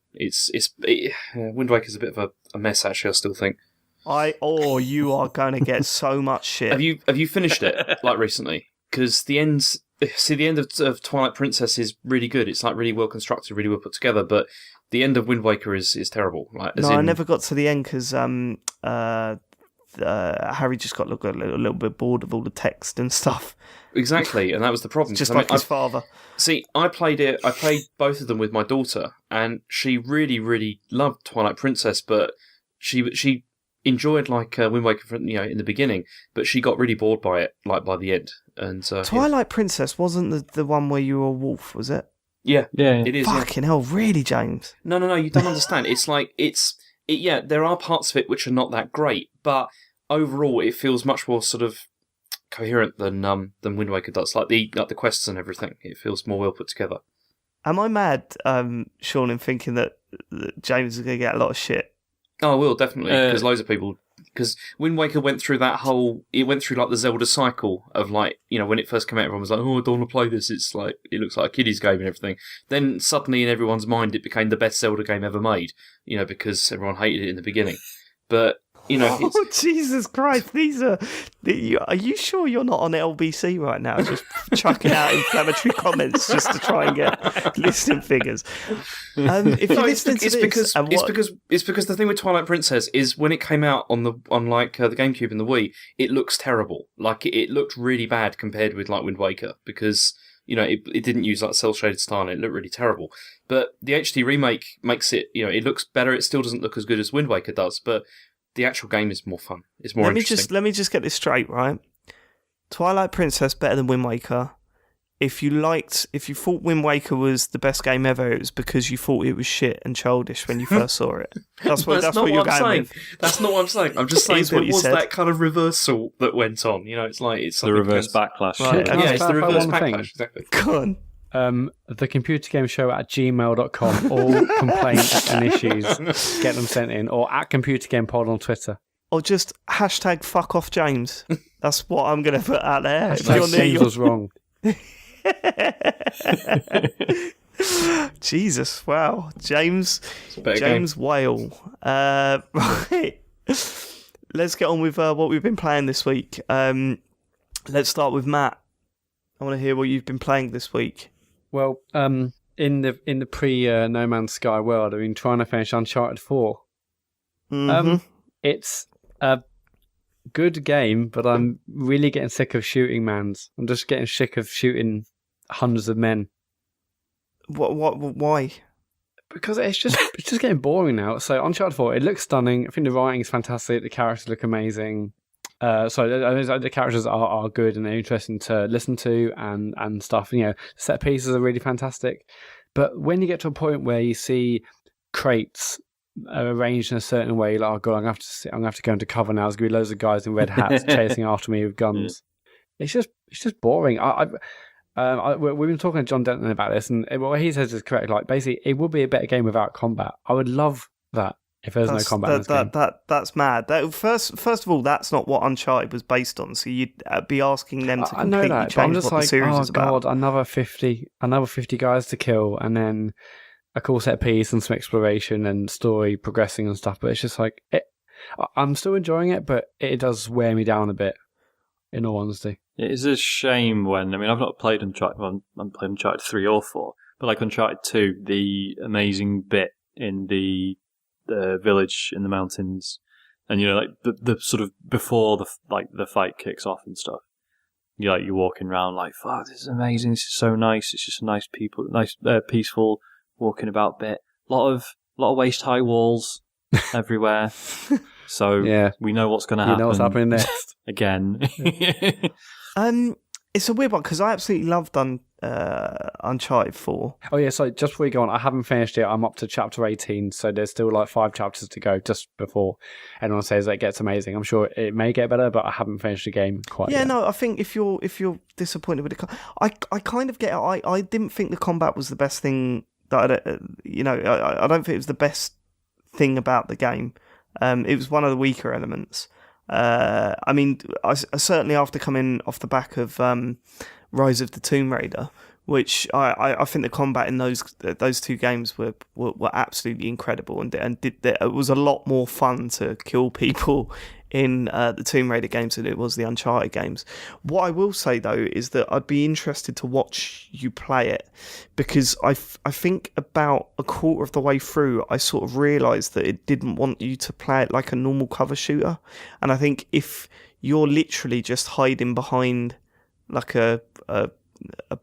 Wind Waker's a bit of a mess, actually. I still think. You are going to get so much shit. Have you finished it like recently? Because the end of Twilight Princess is really good. It's like really well constructed, really well put together, but the end of Wind Waker is terrible. Like, I never got to the end because Harry just got a little bit bored of all the text and stuff. Exactly, and that was the problem. Just like his father. See, I played both of them with my daughter, and she really, really loved Twilight Princess, but she enjoyed Wind Waker, in the beginning, but she got really bored by it, by the end. And Twilight Princess wasn't the one where you were a wolf, was it? Yeah, it is. Fucking hell, really, James? No, you don't understand. There are parts of it which are not that great, but overall, it feels much more sort of coherent than Wind Waker does. Like the quests and everything, it feels more well put together. Am I mad, Sean, in thinking that James is going to get a lot of shit? Oh, I will, definitely, because loads of people... Because Wind Waker went through it went through the Zelda cycle of when it first came out, everyone was like, oh, I don't want to play this, it looks like a kiddie's game and everything. Then suddenly in everyone's mind it became the best Zelda game ever made, because everyone hated it in the beginning. But, Oh, Jesus Christ, are you sure you're not on LBC right now, just chucking out inflammatory comments just to try and get listening figures? If you're listening to this... It's because the thing with Twilight Princess is when it came out on the GameCube and the Wii, it looks terrible. It looked really bad compared with Wind Waker, because... it didn't use cel-shaded style and it looked really terrible. But the HD remake makes it, it looks better. It still doesn't look as good as Wind Waker does, but the actual game is more fun. It's more interesting. Let me just get this straight, right? Twilight Princess better than Wind Waker. If you thought Wind Waker was the best game ever, it was because you thought it was shit and childish when you first saw it. That's what you're going with. That's not what I'm saying. I'm just saying there was that kind of reversal that went on. It's the reverse backlash. Right, yeah, it's the reverse backlash. Exactly. Go on. The computergameshow@gmail.com. All complaints and issues, get them sent in, or @computergamepod on Twitter, or just hashtag fuck off James. That's what I'm going to put out there. James was wrong. Jesus, wow, James Whale. Right, let's get on with what we've been playing this week. Let's start with Matt. I want to hear what you've been playing this week. Well, in the pre No Man's Sky world, I've been trying to finish Uncharted 4. Mm-hmm. It's a good game, but I'm really getting sick of shooting mans. I'm just getting sick of shooting hundreds of men. Why? Because it's just getting boring now. So Uncharted 4, it looks stunning. I think the writing is fantastic. The characters look amazing. The characters are good and they're interesting to listen to and stuff. Set pieces are really fantastic. But when you get to a point where you see crates arranged in a certain way, like, oh god, I'm gonna have to go into cover now. There's gonna be loads of guys in red hats chasing after me with guns. It's just boring. We've been talking to John Denton about this, and what he says is correct. Basically, it would be a better game without combat. I would love that. If there's no combat in this game. That's mad. First of all, that's not what Uncharted was based on. So you'd be asking them to completely change what the series is about. God, another 50 guys to kill, and then a cool set piece and some exploration and story progressing and stuff. But it's just I'm still enjoying it, but it does wear me down a bit. In all honesty, it is a shame when I've not played Uncharted. I haven't played Uncharted 3 or 4, but Uncharted 2, the amazing bit in the village in the mountains, and the sort of before the fight kicks off and stuff. You're walking around fuck, this is amazing. This is so nice. It's just nice peaceful walking about bit. Lot of waist high walls everywhere. So yeah, we know what's going to happen. You know what's happening next again. It's a weird one because I absolutely loved Uncharted 4. Oh yeah, so just before we go on, I haven't finished it. I'm up to chapter 18, so there's still 5 chapters to go just before anyone says that it gets amazing. I'm sure it may get better, but I haven't finished the game quite yet. Yeah, no, I think if you're disappointed with the I kind of get it. I didn't think the combat was the best thing that I don't think it was the best thing about the game. It was one of the weaker elements. I mean, I certainly after coming off the back of Rise of the Tomb Raider, which I think the combat in those two games were absolutely incredible, and it was a lot more fun to kill people in the Tomb Raider games than it was the Uncharted games. What I will say though is that I'd be interested to watch you play it, because I think about a quarter of the way through I sort of realised that it didn't want you to play it like a normal cover shooter, and I think if you're literally just hiding behind like a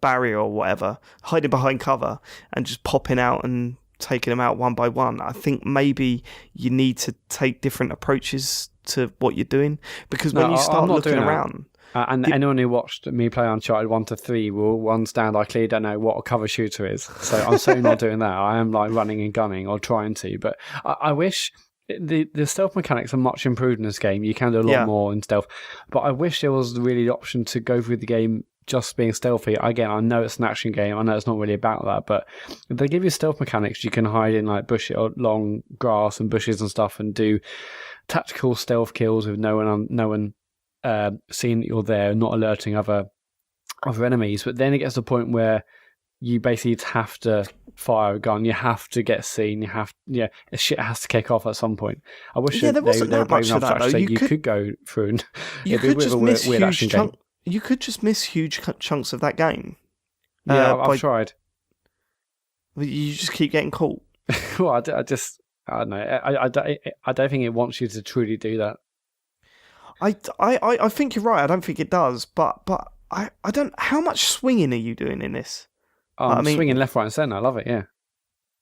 barrier or whatever, hiding behind cover and just popping out and taking them out one by one, I think maybe you need to take different approaches to what you're doing, because when you start looking around, and anyone who watched me play Uncharted 1 to 3 will understand I clearly don't know what a cover shooter is, so I'm certainly not doing that. I am like running and gunning or trying to, but I wish the stealth mechanics are much improved in this game. You can do a lot more in stealth, but I wish there was really the option to go through the game just being stealthy. Again, I know it's an action game, I know it's not really about that, but if they give you stealth mechanics, you can hide in like bush or long grass and bushes and stuff and do tactical stealth kills with no one seeing that you're there, not alerting other enemies. But then it gets to the point where you basically have to fire a gun, you have to get seen, shit has to kick off at some point. I wish there wasn't that much of that though. You could go through and you could just miss huge chunks. You could just miss huge chunks of that game. Yeah, I've tried. You just keep getting caught. Well, I don't know. I don't think it wants you to truly do that. I think you're right. I don't think it does. But I don't. How much swinging are you doing in this? Swinging left, right, and centre. I love it. Yeah.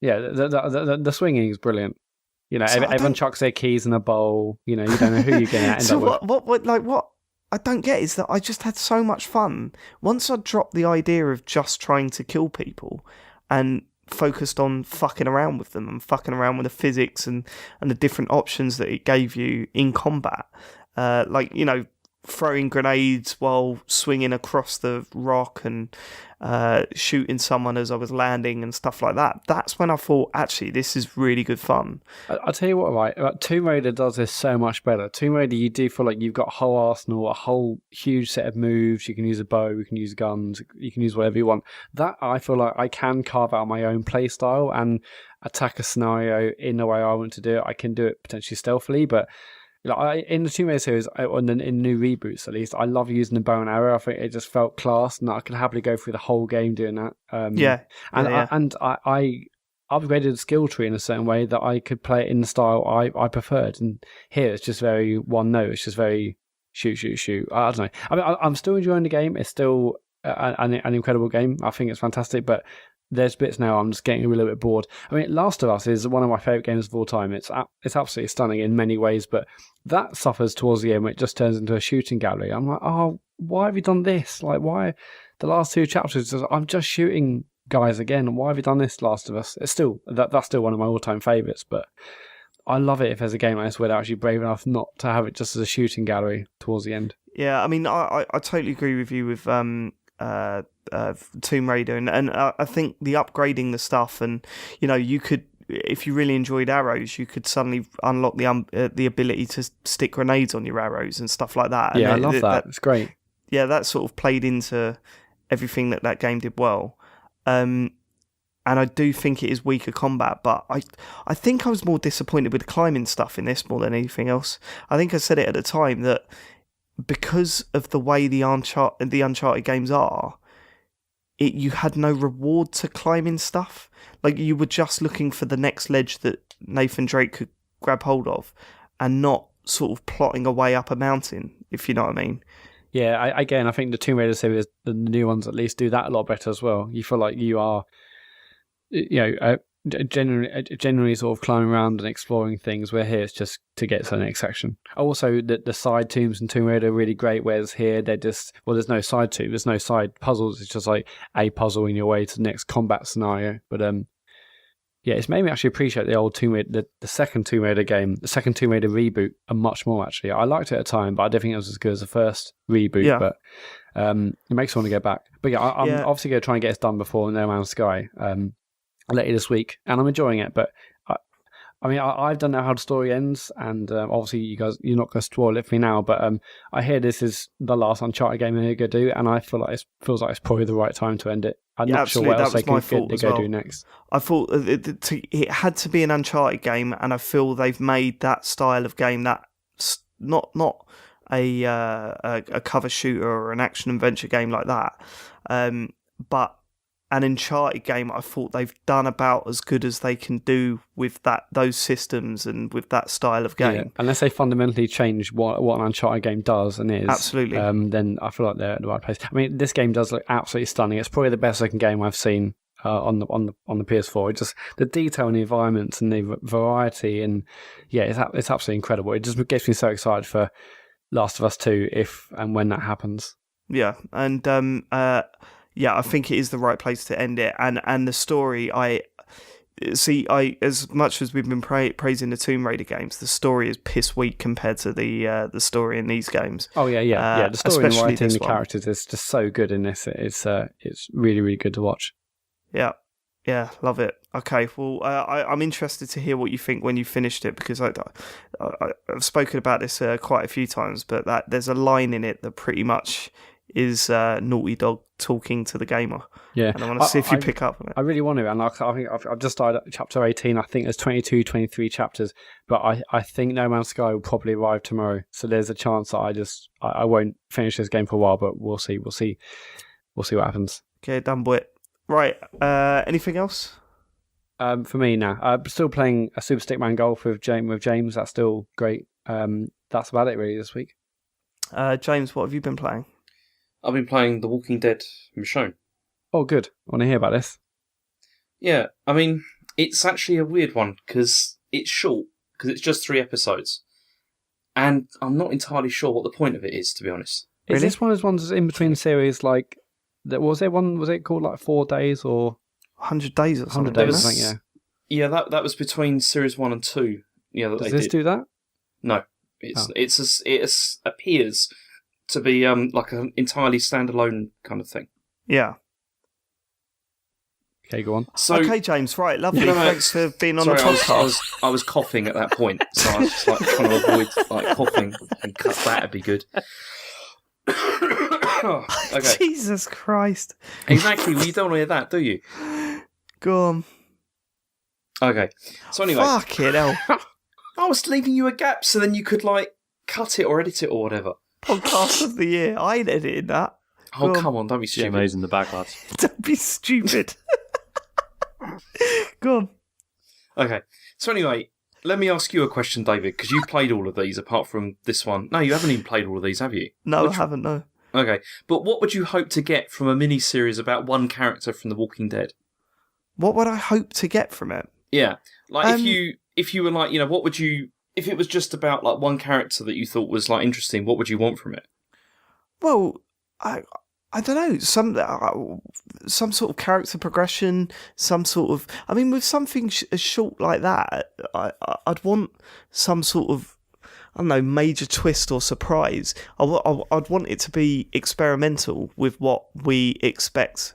The swinging is brilliant. You know, everyone chucks their keys in a bowl. You know, you don't know who you're going to end up with. What I don't get is that I just had so much fun once I dropped the idea of just trying to kill people and focused on fucking around with them and fucking around with the physics and the different options that it gave you in combat. Like, you know, throwing grenades while swinging across the rock and shooting someone as I was landing and stuff like that. That's when I thought, actually, this is really good fun. I'll tell you what, right? Tomb Raider does this so much better. Tomb Raider, you do feel like you've got a whole arsenal, a whole huge set of moves. You can use a bow, you can use guns, you can use whatever you want. That, I feel like I can carve out my own play style and attack a scenario in the way I want to do it. I can do it potentially stealthily, but in the Tomb Raider series, in new reboots at least, I love using the bow and arrow. I think it just felt class, and I could happily go through the whole game doing that. I upgraded the skill tree in a certain way that I could play it in the style I preferred. And here it's just very one note. It's just very shoot. I don't know. I mean, I'm still enjoying the game. It's still an incredible game. I think it's fantastic, but there's bits now I'm just getting a little bit bored. I mean, Last of Us is one of my favourite games of all time. It's absolutely stunning in many ways, but that suffers towards the end when it just turns into a shooting gallery. I'm like, oh, why have you done this? Like, why the last two chapters? I'm just shooting guys again. Why have you done this, Last of Us? It's still that's still one of my all-time favourites, but I love it if there's a game like this where they're actually brave enough not to have it just as a shooting gallery towards the end. Yeah, I mean, I totally agree with you with Tomb Raider, and I think the upgrading the stuff, and you know, you could, if you really enjoyed arrows, you could suddenly unlock the ability to stick grenades on your arrows and stuff like that. Yeah, and I love that. It's great. Yeah, that sort of played into everything that game did well. And I do think it is weaker combat, but I think I was more disappointed with the climbing stuff in this more than anything else. I think I said it at the time that because of the way the Uncharted games are, you had no reward to climbing stuff. Like, you were just looking for the next ledge that Nathan Drake could grab hold of and not sort of plotting a way up a mountain, if you know what I mean. Yeah, I think the Tomb Raider series, the new ones at least, do that a lot better as well. You feel like you are, generally sort of climbing around and exploring things, where here it's just to get to the next section. Also, the side tombs in Tomb Raider are really great, whereas here they're just, well, there's no side tomb, there's no side puzzles, it's just like a puzzle in your way to the next combat scenario. But yeah, it's made me actually appreciate the old Tomb Raider, the second Tomb Raider game, the second Tomb Raider reboot, and much more actually. I liked it at the time, but I don't think it was as good as the first reboot. Yeah. But it makes me want to go back. But yeah, I'm obviously going to try and get this done before No Man's Sky later this week, and I'm enjoying it. But I mean, I don't know how the story ends, and obviously you're not going to spoil it for me now. But I hear this is the last Uncharted game they're going to do, and I feel like it feels like it's probably the right time to end it. I'm not sure what else they could go do next. I thought it had to be an Uncharted game, and I feel they've made that style of game, that not a cover shooter or an action adventure game like that, but an Uncharted game. I thought they've done about as good as they can do with those systems and with that style of game. Yeah. Unless they fundamentally change what an Uncharted game does and is, absolutely, then I feel like they're at the right place. I mean, this game does look absolutely stunning. It's probably the best looking game I've seen on the PS4. It just, the detail in the environments and the variety, and yeah, it's absolutely incredible. It just gets me so excited for Last of Us 2 if and when that happens. Yeah, and I think it is the right place to end it. And the story, I as much as we've been praising the Tomb Raider games, the story is piss weak compared to the story in these games. Oh yeah. The story and the writing and the characters is just so good in this. It's really, really good to watch. Yeah, love it. Okay, well, I'm interested to hear what you think when you finished it, because I've spoken about this quite a few times, but that there's a line in it that pretty much is Naughty Dog talking to the gamer. Yeah. And I want to see if you pick up on it. I really want to, and I think I've just started at chapter 18. I think there's 22, 23 chapters, but I think No Man's Sky will probably arrive tomorrow, so there's a chance that I won't finish this game for a while, but we'll see what happens. Okay, done with it. Right, anything else? For me now, I'm still playing a Super Stickman Golf with James. That's still great. That's about it really this week. James, what have you been playing? I've been playing The Walking Dead Michonne. Oh, good. I want to hear about this. Yeah, I mean, it's actually a weird one because it's short, because it's just 3 episodes. And I'm not entirely sure what the point of it is, to be honest. Is this one of those ones in between series, like, was it called like 4 days or 100 days or something? 100 days, I think, yeah. Yeah, that was between series 1 and 2. Yeah, Does this do that? No. It appears to be like an entirely standalone kind of thing. Yeah. Okay, go on. So, okay, James, right, lovely. Thanks for being on the podcast. I was coughing at that point, so I was just like trying to avoid like coughing and cut that would be good. Okay. Jesus Christ. Exactly, well, you don't want to hear that, do you? Go on. Okay. So anyway. Fucking hell. I was leaving you a gap so then you could like cut it or edit it or whatever. Podcast of the year. I ain't edited that. Oh, come on, don't be stupid. GMA's in the back, lads. Don't be stupid. Go on. Okay. So anyway, let me ask you a question, David, because you've played all of these apart from this one. No, you haven't even played all of these, have you? No, I haven't, no. Okay. But what would you hope to get from a mini-series about one character from The Walking Dead? What would I hope to get from it? Yeah. Like, if you were like, what would you... If it was just about like one character that you thought was like interesting, what would you want from it? Well, I don't know, some sort of character progression, some sort of... I mean, with something as short like that, I'd want some sort of, I don't know, major twist or surprise. I'd want it to be experimental with what we expect.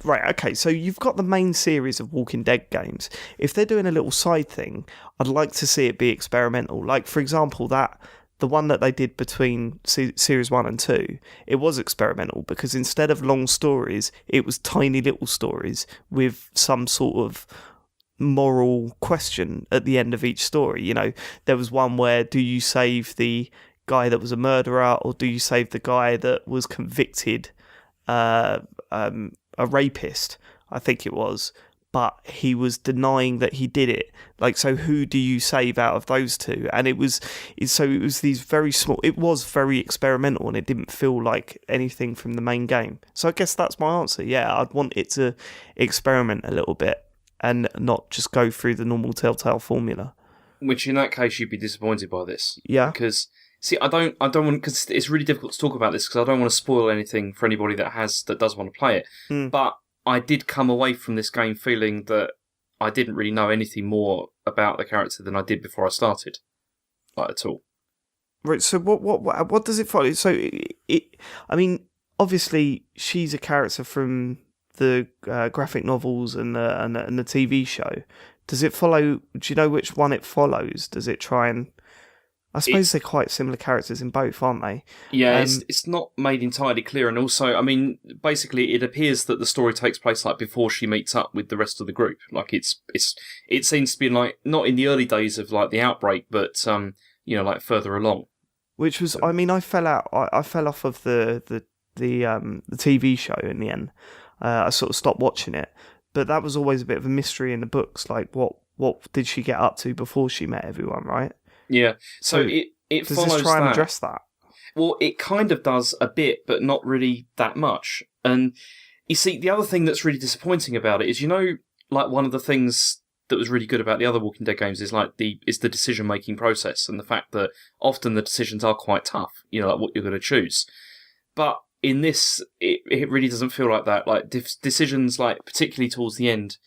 Right, okay, so you've got the main series of Walking Dead games. If they're doing a little side thing, I'd like to see it be experimental. Like, for example, the one that they did between Series 1 and 2, it was experimental because instead of long stories, it was tiny little stories with some sort of moral question at the end of each story. There was one where, do you save the guy that was a murderer, or do you save the guy that was convicted a rapist, I think it was, but he was denying that he did it. Like, so who do you save out of those two? And it was these very small, it was very experimental, and it didn't feel like anything from the main game. So I guess that's my answer. Yeah, I'd want it to experiment a little bit and not just go through the normal Telltale formula. Which in that case, you'd be disappointed by this. Yeah. Because, see, I don't want, because it's really difficult to talk about this because I don't want to spoil anything for anybody that does want to play it. But I did come away from this game feeling that I didn't really know anything more about the character than I did before I started, like at all. Right. So what does it follow? So I mean, obviously she's a character from the graphic novels and the TV show. Does it follow? Do you know which one it follows? Does it try and? I suppose they're quite similar characters in both, aren't they? Yeah, it's not made entirely clear, and also, I mean, basically, it appears that the story takes place like before she meets up with the rest of the group. Like it seems to be like not in the early days of like the outbreak, but like further along. which was, I mean, I fell out. I fell off of the TV show in the end. I sort of stopped watching it, but that was always a bit of a mystery in the books. Like, what did she get up to before she met everyone, right? Yeah. So it does follows this try and that. address that? Well, it kind of does a bit, but not really that much. And you see, the other thing that's really disappointing about it is, like one of the things that was really good about the other Walking Dead games is the decision making process and the fact that often the decisions are quite tough. Like what you're going to choose. But in this, it really doesn't feel like that. Like decisions, like particularly towards the end,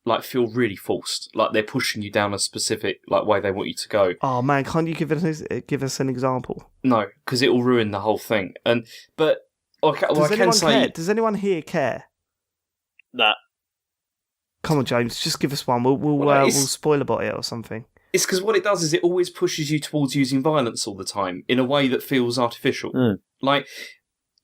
like feel really forced. Like they're pushing you down a specific way they want you to go. Oh man, can't you give us an example? No, because it will ruin the whole thing. But does anyone care? Does anyone here care? Nah. Come on, James, just give us one. We'll spoil about it or something. It's because what it does is it always pushes you towards using violence all the time in a way that feels artificial. Like,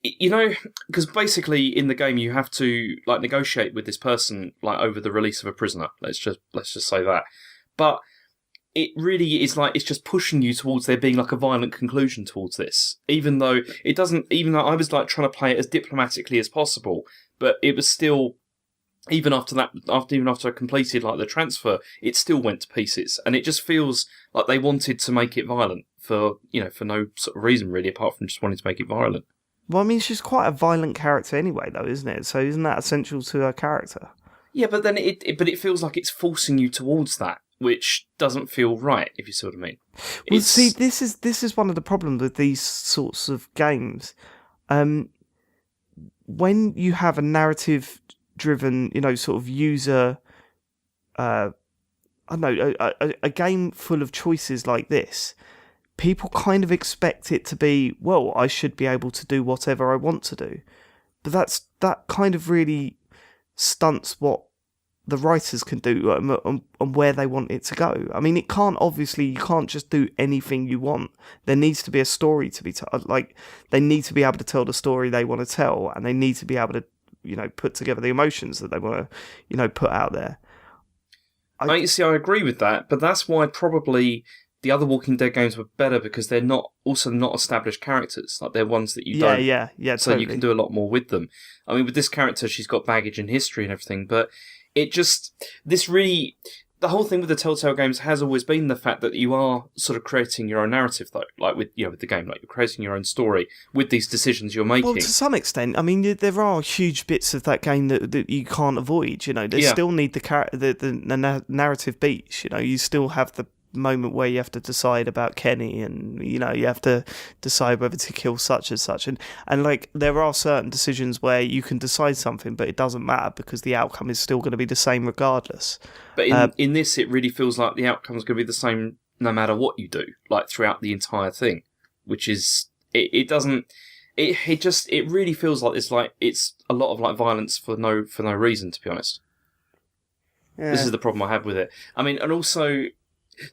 because basically in the game you have to negotiate with this person over the release of a prisoner. Let's just say that. But it really is it's just pushing you towards there being a violent conclusion towards this, even though it doesn't. Even though I was trying to play it as diplomatically as possible, but it was still. Even after I completed the transfer, it still went to pieces, and it just feels like they wanted to make it violent for no sort of reason really, apart from just wanting to make it violent. Well, I mean, she's quite a violent character anyway, though, isn't it? So isn't that essential to her character? Yeah, but then it feels like it's forcing you towards that, which doesn't feel right, if you see what I mean. Well, see, this is one of the problems with these sorts of games. When you have a narrative-driven, sort of user, I don't know, a game full of choices like this, people kind of expect it to be, well, I should be able to do whatever I want to do. But that kind of really stunts what the writers can do and where they want it to go. I mean, you can't just do anything you want. There needs to be a story to be told. They need to be able to tell the story they want to tell, and they need to be able to, put together the emotions that they want to, put out there. I agree with that, but that's why probably the other Walking Dead games were better, because they're not established characters. They're ones that you don't. Yeah, so totally. You can do a lot more with them. I mean, with this character, she's got baggage and history and everything, but the whole thing with the Telltale games has always been the fact that you are sort of creating your own narrative, though. With the game, you're creating your own story with these decisions you're making. Well, to some extent, I mean, there are huge bits of that game that you can't avoid. They still need the narrative beats. You still have the moment where you have to decide about Kenny, and you have to decide whether to kill such and such, and there are certain decisions where you can decide something, but it doesn't matter because the outcome is still going to be the same regardless. But in this, it really feels like the outcome is going to be the same no matter what you do, throughout the entire thing, which is it doesn't. It really feels like it's a lot of violence for no reason, to be honest. Yeah. This is the problem I have with it. I mean, and also.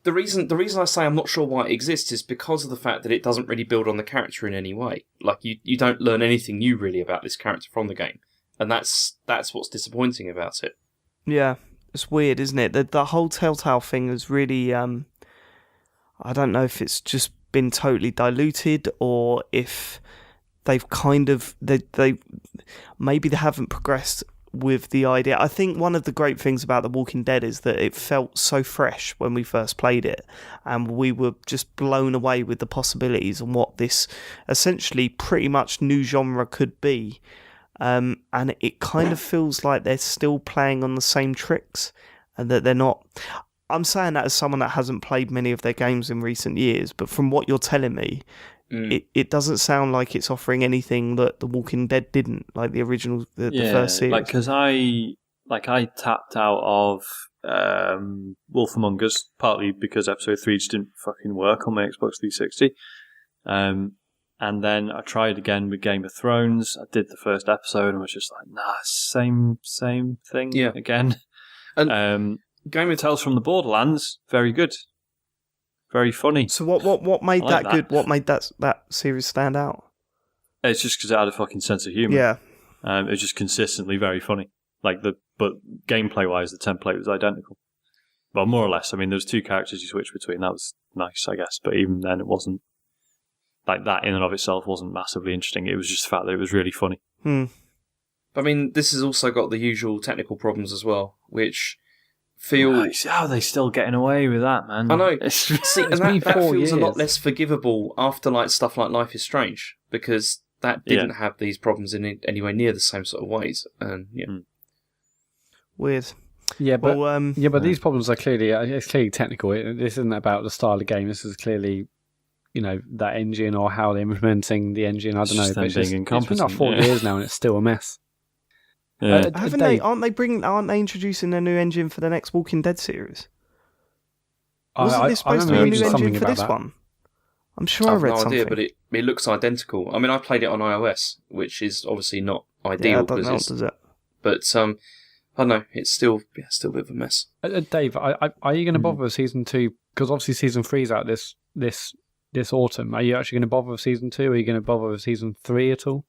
The reason I say I'm not sure why it exists is because of the fact that it doesn't really build on the character in any way. You don't learn anything new really about this character from the game, and that's what's disappointing about it. Yeah, it's weird, isn't it? The whole Telltale thing is really I don't know if it's just been totally diluted or if they've kind of they maybe they haven't progressed with the idea. I think one of the great things about The Walking Dead is that it felt so fresh when we first played it, and we were just blown away with the possibilities and what this essentially pretty much new genre could be. And it kind of feels like they're still playing on the same tricks, and that they're not. I'm saying that as someone that hasn't played many of their games in recent years, but from what you're telling me, it doesn't sound like it's offering anything that The Walking Dead didn't, like the original, the first series. Because I tapped out of Wolf Among Us, partly because episode 3 just didn't fucking work on my Xbox 360. And then I tried again with Game of Thrones. I did the first episode and was just like, nah, same thing again. And Game of Tales from the Borderlands, very good. Very funny. So what made that good? What made that series stand out? It's just because it had a fucking sense of humour. Yeah. It was just consistently very funny. But gameplay wise, the template was identical. Well, more or less. I mean, there was 2 characters you switched between. That was nice, I guess. But even then, it wasn't like that in and of itself wasn't massively interesting. It was just the fact that it was really funny. I mean, this has also got the usual technical problems as well, which feel... How are they still getting away with that, man? I know. See, and that feels a lot less forgivable after like stuff like Life is Strange, because that didn't have these problems in anywhere near the same sort of ways. And Weird. Yeah, but these problems are clearly it's clearly technical. This isn't about the style of the game. This is clearly, that engine or how they're implementing the engine. I don't know. But it's been about 4 years now, and it's still a mess. Yeah. Aren't they introducing a new engine for the next Walking Dead series? Wasn't this supposed to be a new engine for this one? I'm sure I read something. I have no idea, but it looks identical. I mean, I played it on iOS, which is obviously not ideal. Yeah, does it? But I don't know. It's still a bit of a mess. Dave, are you going to bother with season 2? Because obviously season 3's out this autumn. Are you actually going to bother with season 2? Are you going to bother with season 3 at all?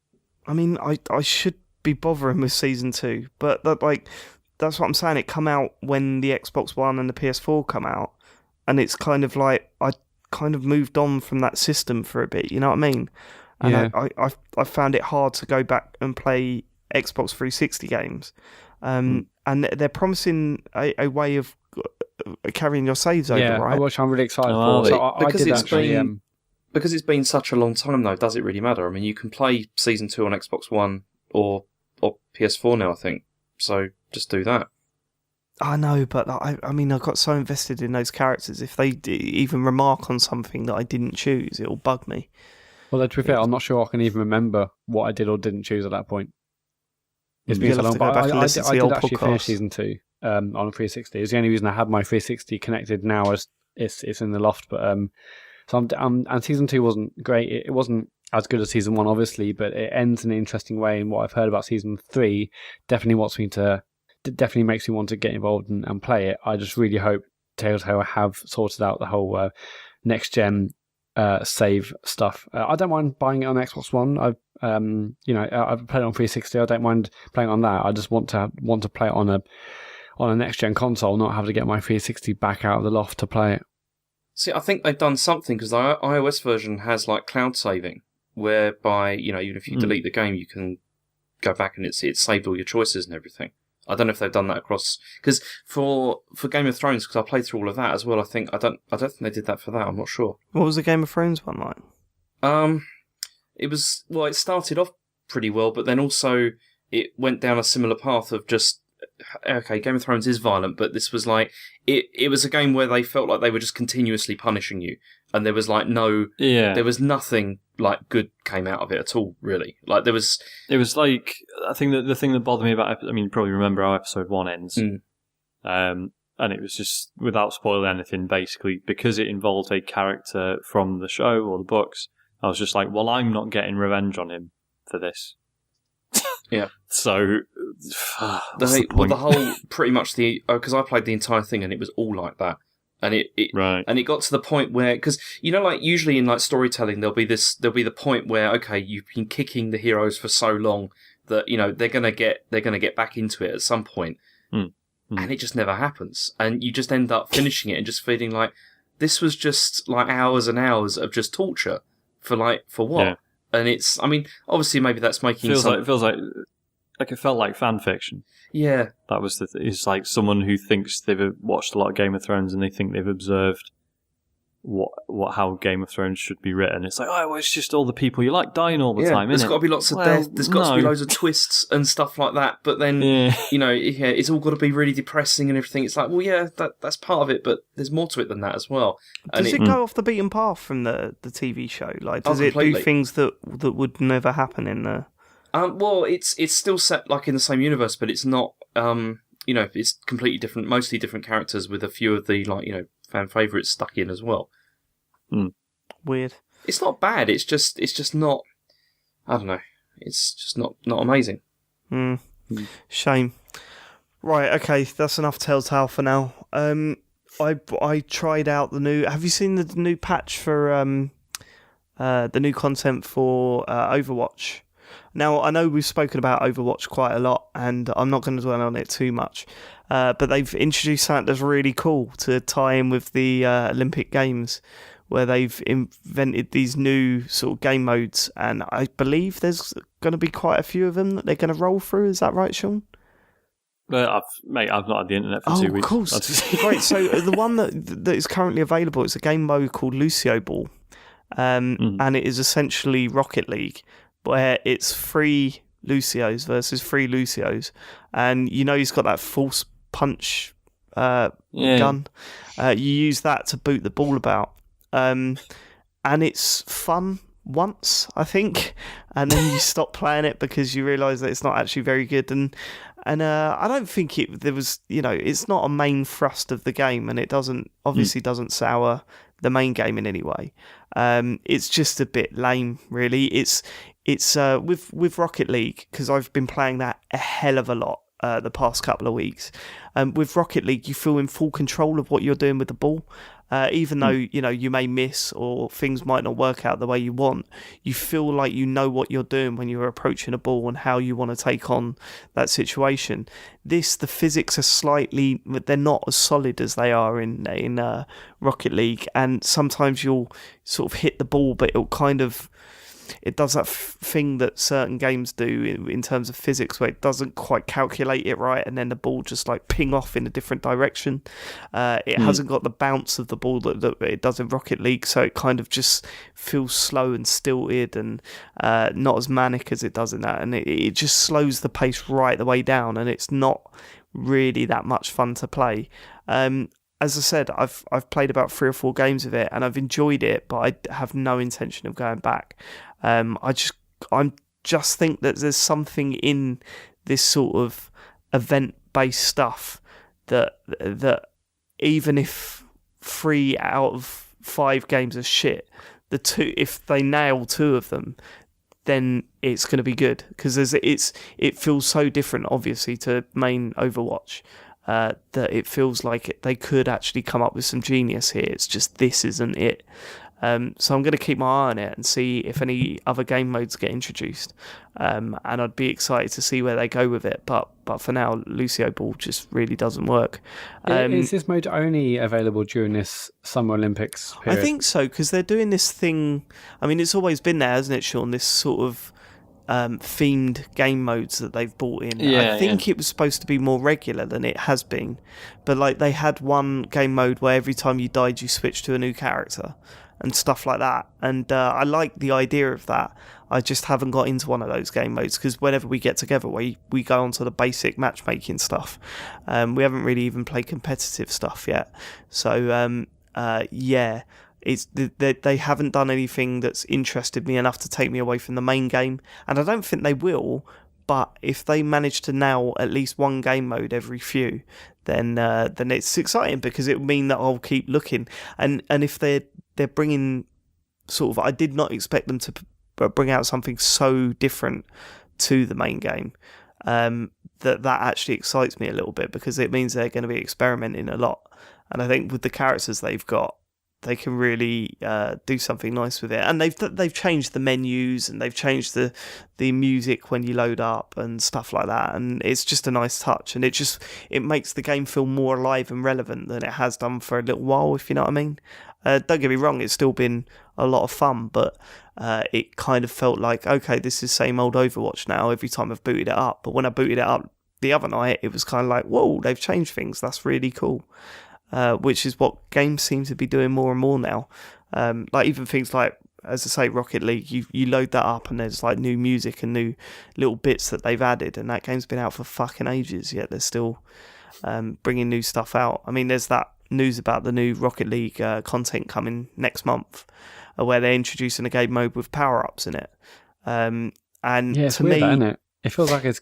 I mean, I should be bothering with season 2, but that's what I'm saying. It come out when the Xbox One and the PS4 come out, and it's kind of like I kind of moved on from that system for a bit. You know what I mean? And I found it hard to go back and play Xbox 360 games. And they're promising a way of carrying your saves over, right? Which I'm really excited for. So because it's been such a long time, though, does it really matter? I mean, you can play Season 2 on Xbox One or PS4 now, I think. So just do that. I know, but I mean, I got so invested in those characters. If they even remark on something that I didn't choose, it'll bug me. Well, to be fair, I'm not sure I can even remember what I did or didn't choose at that point. It's been so long, but I did actually finish season 2 on 360. It's the only reason I had my 360 connected now. Is it's in the loft, but and season 2 wasn't great. It wasn't as good as season 1, obviously, but it ends in an interesting way. And what I've heard about season 3 definitely makes me want to get involved and play it. I just really hope Telltale have sorted out the whole next gen save stuff. I don't mind buying it on Xbox One. I've played it on 360. I don't mind playing on that. I just want to play it on a next gen console, not have to get my 360 back out of the loft to play it. See, I think they've done something because the iOS version has like cloud saving, whereby even if you delete the game, you can go back and it's saved all your choices and everything. I don't know if they've done that across, because for Game of Thrones, because I played through all of that as well. I don't think they did that for that. I'm not sure. What was the Game of Thrones one like? It started off pretty well, but then also it went down a similar path of just Game of Thrones is violent, but this was like it was a game where they felt like they were just continuously punishing you, and there was like there was nothing like good came out of it at all, really. Like it was like, I think that the thing that bothered me about, I mean, you probably remember how episode 1 ends, and it was just, without spoiling anything, basically because it involved a character from the show or the books, I was just like, well, I'm not getting revenge on him for this. Yeah. So the whole pretty much because I played the entire thing and it was all like that. And it got to the point where, because like usually in like storytelling there'll be the point where, okay, you've been kicking the heroes for so long that they're gonna get back into it at some point, and it just never happens, and you just end up finishing it and just feeling like this was just like hours and hours of just torture for what? Yeah. And it's, I mean, obviously maybe that's making feels like it felt like fan fiction. Yeah, that was it's like someone who thinks they've watched a lot of Game of Thrones and they think they've observed how Game of Thrones should be written. It's like, well, it's just all the people you like dying all the time. There's got to be lots of death. There's got to be loads of twists and stuff like that. But then it's all got to be really depressing and everything. It's like, well, yeah, that's part of it, but there's more to it than that as well. And does it go off the beaten path from the TV show? Like, does it do things that would never happen in the? Well, it's still set like in the same universe, but it's not. It's completely different, mostly different characters with a few of the fan favourites stuck in as well. Weird. It's not bad. It's just not. I don't know. It's just not amazing. Shame. Right. Okay. That's enough Telltale for now. I tried out the new. Have you seen the new patch for the new content for Overwatch? Now, I know we've spoken about Overwatch quite a lot, and I'm not going to dwell on it too much, but they've introduced something that's really cool to tie in with the Olympic Games, where they've invented these new sort of game modes, and I believe there's going to be quite a few of them that they're going to roll through. Is that right, Sean? I've not had the internet for 2 weeks. Of course. Great. So the one that is currently available is a game mode called Lucio Ball, and it is essentially Rocket League, where it's 3 Lucios versus 3 Lucios, and he's got that force punch gun. You use that to boot the ball about, and it's fun once, I think, and then you stop playing it because you realise that it's not actually very good, and I don't think there was, it's not a main thrust of the game, and it obviously doesn't sour the main game in any way. It's just a bit lame, really. It's with Rocket League, because I've been playing that a hell of a lot the past couple of weeks. With Rocket League, you feel in full control of what you're doing with the ball. Even though, you may miss or things might not work out the way you want, you feel like you know what you're doing when you're approaching a ball and how you want to take on that situation. The physics are they're not as solid as they are in Rocket League, and sometimes you'll sort of hit the ball, but it does that thing that certain games do in terms of physics, where it doesn't quite calculate it right, and then the ball just like ping off in a different direction. It hasn't got the bounce of the ball that it does in Rocket League, so it kind of just feels slow and stilted and not as manic as it does in that, and it just slows the pace right the way down, and it's not really that much fun to play. As I said, I've played about 3 or 4 games of it, and I've enjoyed it, but I have no intention of going back. I just think that there's something in this sort of event-based stuff that even if 3 out of 5 games are shit, if they nail 2 of them, then it's going to be good, because it feels so different, obviously, to main Overwatch. That it feels like they could actually come up with some genius here. It's just this isn't it. So I'm going to keep my eye on it and see if any other game modes get introduced. And I'd be excited to see where they go with it. But for now, Lucio Ball just really doesn't work. Is this mode only available during this Summer Olympics period? I think so, because they're doing this thing. I mean, it's always been there, hasn't it, Sean? This sort of themed game modes that they've brought in. I think it was supposed to be more regular than it has been, but like they had one game mode where every time you died you switched to a new character and stuff like that, and I like the idea of that. I just haven't got into one of those game modes, because whenever we get together we go on to the basic matchmaking stuff. We haven't really even played competitive stuff yet, so they haven't done anything that's interested me enough to take me away from the main game, and I don't think they will. But if they manage to nail at least one game mode every few, then it's exciting, because it will mean that I'll keep looking. And if they're bringing sort of, I did not expect them to bring out something so different to the main game. That actually excites me a little bit, because it means they're going to be experimenting a lot. And I think with the characters they've got, they can really do something nice with it. And they've changed the menus, and they've changed the music when you load up and stuff like that. And it's just a nice touch, and it makes the game feel more alive and relevant than it has done for a little while, if you know what I mean. Don't get me wrong, it's still been a lot of fun, but it kind of felt like, okay, this is same old Overwatch now every time I've booted it up. But when I booted it up the other night, it was kind of like, whoa, they've changed things. That's really cool. Which is what games seem to be doing more and more now. Like even things like, as I say, Rocket League, you load that up and there's like new music and new little bits that they've added, and that game's been out for fucking ages, yet they're still bringing new stuff out. I mean, there's that news about the new Rocket League content coming next month, where they're introducing a game mode with power-ups in it. And yeah, it's to weird, me, isn't it? It feels like it's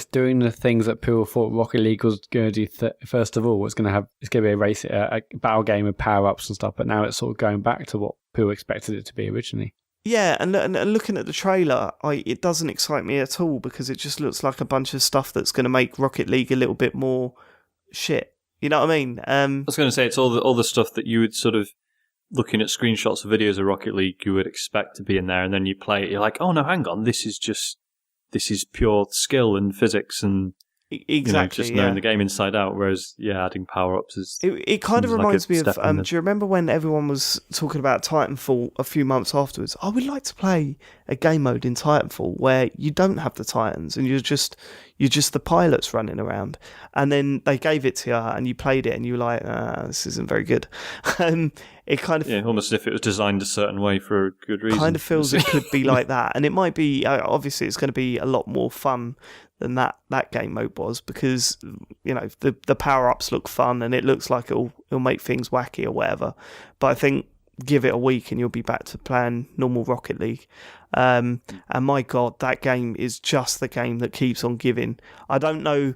doing the things that people thought Rocket League was going to do. First of all, it's going to be a battle game with power ups and stuff. But now it's sort of going back to what people expected it to be originally. Yeah, and looking at the trailer, it doesn't excite me at all, because it just looks like a bunch of stuff that's going to make Rocket League a little bit more shit. You know what I mean? I was going to say, it's all the stuff that you would sort of, looking at screenshots of videos of Rocket League, you would expect to be in there, and then you play it, you're like, oh no, hang on, this is pure skill and physics and Exactly, just knowing the game inside out. Whereas, adding power ups is it kind of seems like reminds a me of. step in the- Do you remember when everyone was talking about Titanfall a few months afterwards? I would like to play a game mode in Titanfall where you don't have the Titans and you're just the pilots running around. And then they gave it to you and you played it and you were like, this isn't very good. It kind of almost as if it was designed a certain way for a good reason. kind of feels it could be like that, and it might be. Obviously, it's going to be a lot more fun than that game mode was, because the power ups look fun and it looks like it'll make things wacky or whatever. But I think give it a week and you'll be back to playing normal Rocket League. And my God, that game is just the game that keeps on giving. I don't know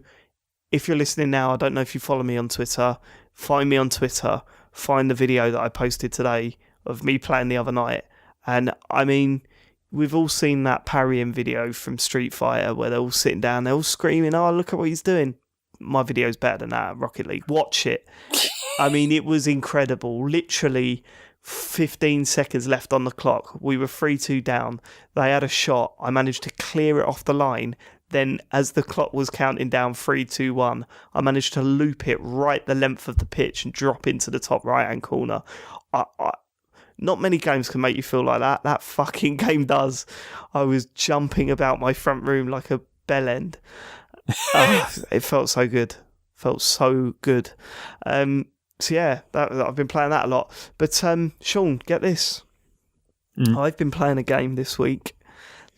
if you're listening now. I don't know if you follow me on Twitter. Find me on Twitter. Find the video that I posted today of me playing the other night. And I mean, we've all seen that parrying video from Street Fighter where they're all sitting down, they're all screaming, oh, look at what he's doing. My video's better than that, Rocket League. Watch it. I mean, it was incredible. Literally 15 seconds left on the clock. We were 3-2 down. They had a shot. I managed to clear it off the line. Then, as the clock was counting down 3, 2, 1, I managed to loop it right the length of the pitch and drop into the top right-hand corner. Not many games can make you feel like that. That fucking game does. I was jumping about my front room like a bellend. It felt so good. Felt so good. So yeah, I've been playing that a lot. But Sean, get this. I've been playing a game this week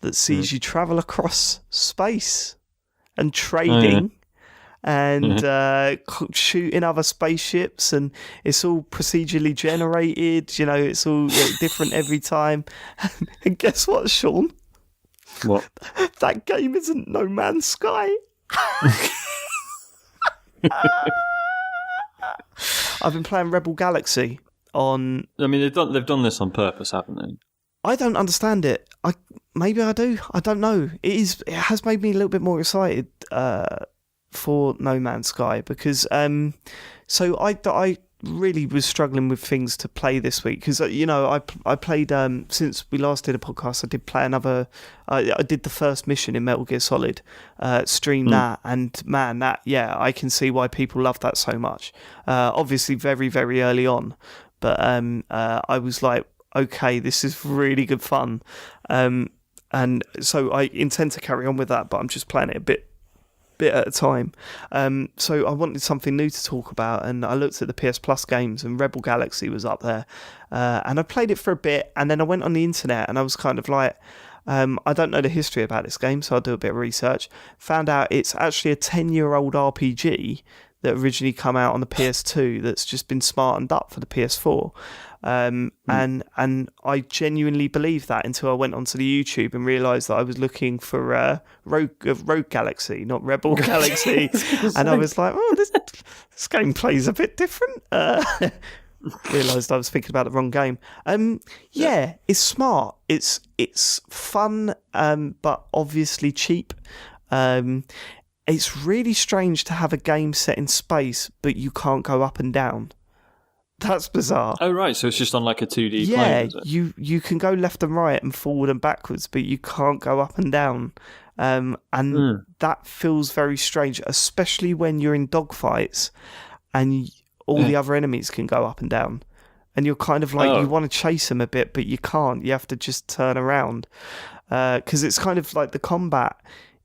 that sees you travel across space and trading and shooting other spaceships, and it's all procedurally generated. It's all different every time. And guess what, Sean? What? That game isn't No Man's Sky. I've been playing Rebel Galaxy on. I mean, they've done this on purpose, haven't they? I don't understand it. Maybe I do. I don't know. It has made me a little bit more excited for No Man's Sky, because so I really was struggling with things to play this week, because I played since we last did a podcast. I did play another. I did the first mission in Metal Gear Solid. Stream that, and man, I can see why people love that so much. Obviously, very very early on, but I was like, okay, this is really good fun. And so I intend to carry on with that, but I'm just playing it a bit at a time. So I wanted something new to talk about, and I looked at the PS Plus games, and Rebel Galaxy was up there. And I played it for a bit, and then I went on the internet, and I was kind of like, I don't know the history about this game, so I'll do a bit of research. Found out it's actually a 10-year-old RPG that originally come out on the PS2 that's just been smartened up for the PS4. And I genuinely believed that until I went onto the YouTube and realised that I was looking for Rogue Galaxy, not Rebel Galaxy. And I was like, oh, this game plays a bit different. Realised I was thinking about the wrong game. It's smart. It's fun, but obviously cheap. It's really strange to have a game set in space, but you can't go up and down. That's bizarre. Oh, right. So it's just on like a 2D plane, plane, is it? You can go left and right and forward and backwards, but you can't go up and down. That feels very strange, especially when you're in dogfights and all the other enemies can go up and down. And you're kind of like, you want to chase them a bit, but you can't. You have to just turn around. Because it's kind of like the combat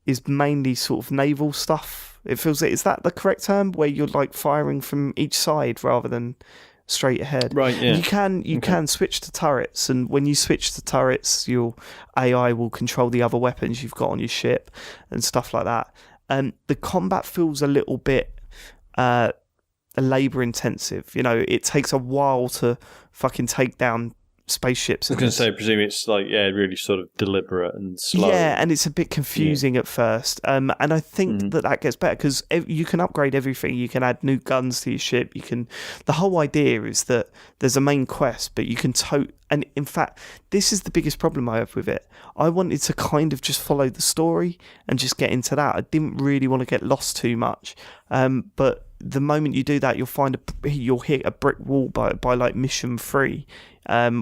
is mainly sort of naval stuff. It feels like, is that the correct term? Where you're like firing from each side rather than straight ahead. Right, yeah. You can switch to turrets, and when you switch to turrets, your AI will control the other weapons you've got on your ship and stuff like that. The combat feels a little bit labour intensive. It takes a while to fucking take down spaceships. I was going to say, I presume it's like, really sort of deliberate and slow. Yeah, and it's a bit confusing at first. And I think that gets better because you can upgrade everything. You can add new guns to your ship. The whole idea is that there's a main quest, but you can and in fact, this is the biggest problem I have with it. I wanted to kind of just follow the story and just get into that. I didn't really want to get lost too much. But the moment you do that, you'll hit a brick wall by like mission 3.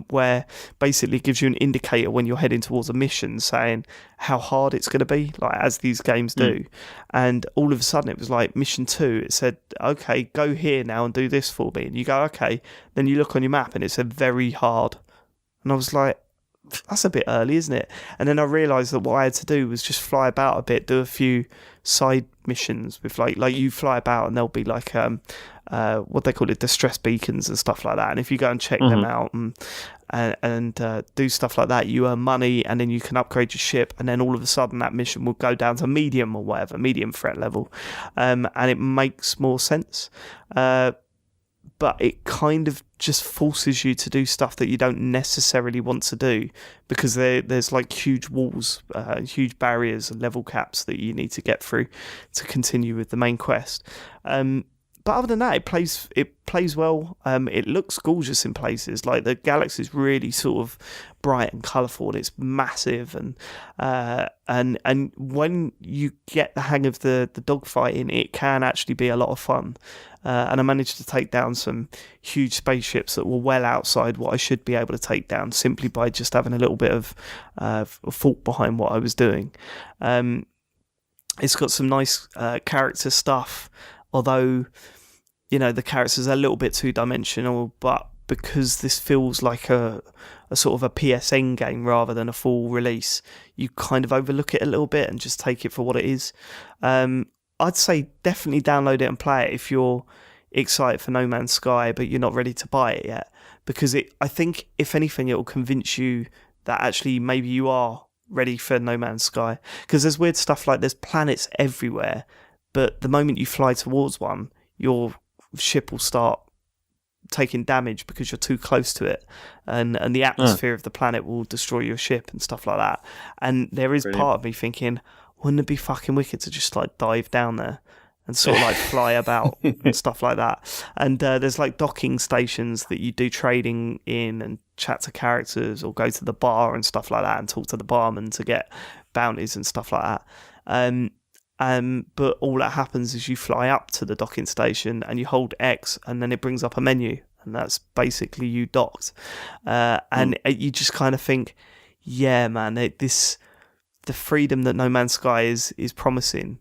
where basically it gives you an indicator when you're heading towards a mission saying how hard it's going to be, like as these games do. And all of a sudden it was like mission 2, it said, okay, go here now and do this for me. And you go, okay. Then you look on your map and it said very hard. And I was like, that's a bit early, isn't it? And then I realised that what I had to do was just fly about a bit, do a few side missions with like you fly about and there'll be like what they call it, distress beacons and stuff like that. And if you go and check them out and do stuff like that, you earn money and then you can upgrade your ship. And then all of a sudden that mission will go down to medium or whatever, medium threat level, and it makes more sense. But it kind of just forces you to do stuff that you don't necessarily want to do because there's like huge walls, huge barriers and level caps that you need to get through to continue with the main quest. But other than that, it plays well. It looks gorgeous in places. Like the galaxy is really sort of bright and colourful, and it's massive. And when you get the hang of the dogfighting, it can actually be a lot of fun. And I managed to take down some huge spaceships that were well outside what I should be able to take down simply by just having a little bit of thought behind what I was doing. It's got some nice character stuff, although, you know, the characters are a little bit two-dimensional, but because this feels like a sort of a PSN game rather than a full release, you kind of overlook it a little bit and just take it for what it is. I'd say definitely download it and play it if you're excited for No Man's Sky, but you're not ready to buy it yet. Because I think, if anything, it will convince you that actually maybe you are ready for No Man's Sky. Because there's weird stuff like there's planets everywhere, but the moment you fly towards one, your ship will start taking damage because you're too close to it, and the atmosphere of the planet will destroy your ship and stuff like that. And there is part of me thinking, wouldn't it be fucking wicked to just like dive down there and sort of like fly about and stuff like that? And there's like docking stations that you do trading in and chat to characters or go to the bar and stuff like that and talk to the barman to get bounties and stuff like that. But all that happens is you fly up to the docking station and you hold X and then it brings up a menu and that's basically you docked. And you just kind of think, yeah, man, the freedom that No Man's Sky is promising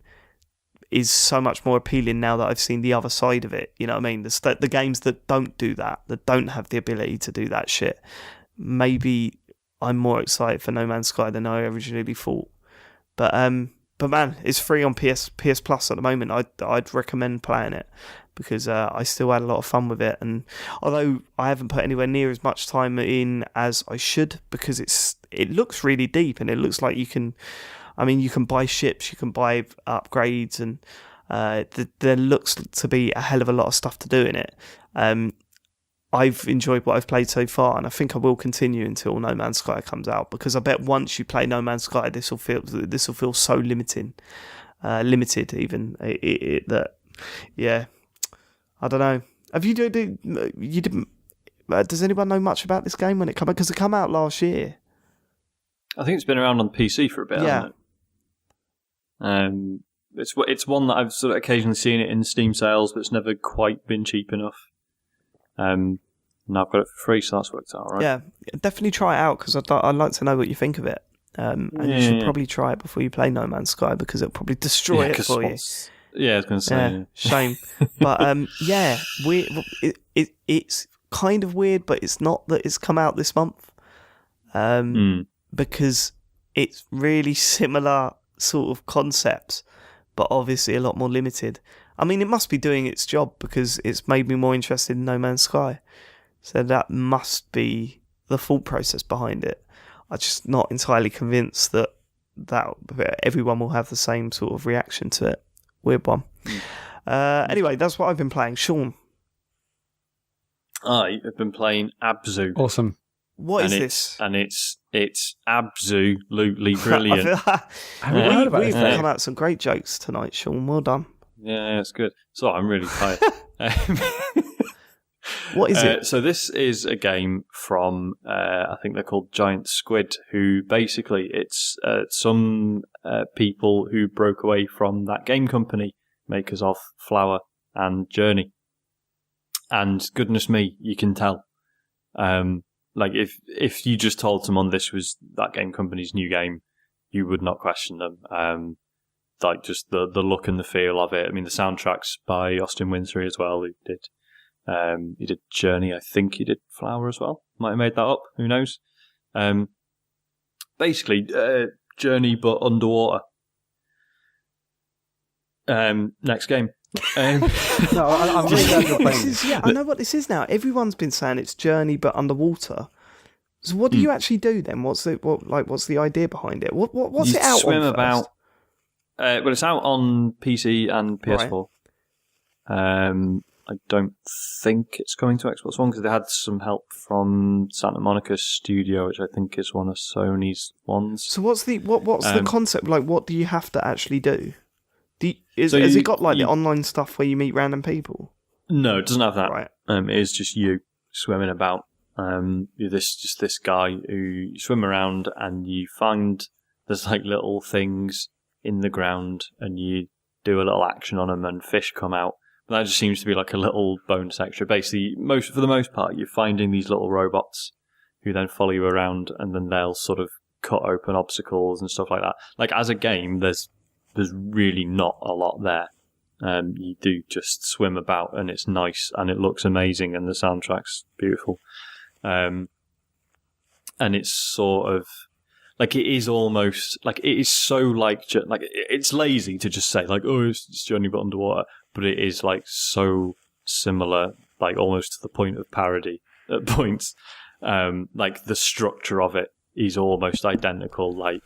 is so much more appealing now that I've seen the other side of it. You know what I mean? The games that don't do that don't have the ability to do that shit. Maybe I'm more excited for No Man's Sky than I originally thought. But man, it's free on PS Plus at the moment. I'd recommend playing it because I still had a lot of fun with it. And although I haven't put anywhere near as much time in as I should, because it looks really deep and it looks like you can buy ships, you can buy upgrades, and there looks to be a hell of a lot of stuff to do in it. I've enjoyed what I've played so far, and I think I will continue until No Man's Sky comes out, because I bet once you play No Man's Sky, this will feel so limited even. Yeah, I don't know. Have you didn't? Does anyone know much about this game when it came out? Because it came out last year. I think it's been around on PC for a bit. Yeah. Hasn't it? It's one that I've sort of occasionally seen it in Steam sales, but it's never quite been cheap enough. And I've got it for free, so that's worked out, right? Yeah, definitely try it out, because I'd like to know what you think of it. And you should probably try it before you play No Man's Sky, because it'll probably destroy it for you. Yeah, I was going to say. Yeah. Shame. But it's kind of weird, but it's not that it's come out this month. Because it's really similar sort of concepts, but obviously a lot more limited. I mean, it must be doing its job, because it's made me more interested in No Man's Sky. So that must be the thought process behind it. I'm just not entirely convinced that everyone will have the same sort of reaction to it. Weird one. Anyway, that's what I've been playing. Sean? I have been playing Abzu. Awesome. What is this? And it's absolutely brilliant. We've come out some great jokes tonight, Sean. Well done. Yeah, it's good. So I'm really tired. What is it? So this is a game from, I think they're called Giant Squid, who basically it's some people who broke away from that game company, makers of Flower and Journey. And goodness me, you can tell. Like if you just told someone this was that game company's new game, you would not question them. Like just the look and the feel of it. I mean, the soundtrack's by Austin Wintory as well. He did Journey. I think he did Flower as well. Might have made that up. Who knows? Basically, Journey but underwater. Next game. No, I'm really glad you're playing this. I know what this is now. Everyone's been saying it's Journey but underwater. So what do you actually do then? What's the idea behind it? What's you it out swim on about. Well, it's out on PC and PS4. Right. I don't think it's going to Xbox One because they had some help from Santa Monica Studio, which I think is one of Sony's ones. So what's the concept? Like, what do you have to actually do? Has it got the online stuff where you meet random people? No, it doesn't have that. Right. It is just you swimming about. You're this guy who you swim around and you find there's like little things in the ground and you do a little action on them and fish come out. But that just seems to be like a little bonus extra. Basically, for the most part, you're finding these little robots who then follow you around and then they'll sort of cut open obstacles and stuff like that. Like as a game, there's really not a lot there. You do just swim about and it's nice and it looks amazing and the soundtrack's beautiful. And it's sort of like it is almost like it is so like it's lazy to just say like, oh, it's Journey but underwater, but it is like so similar, like almost to the point of parody at points. Like the structure of it is almost identical. Like,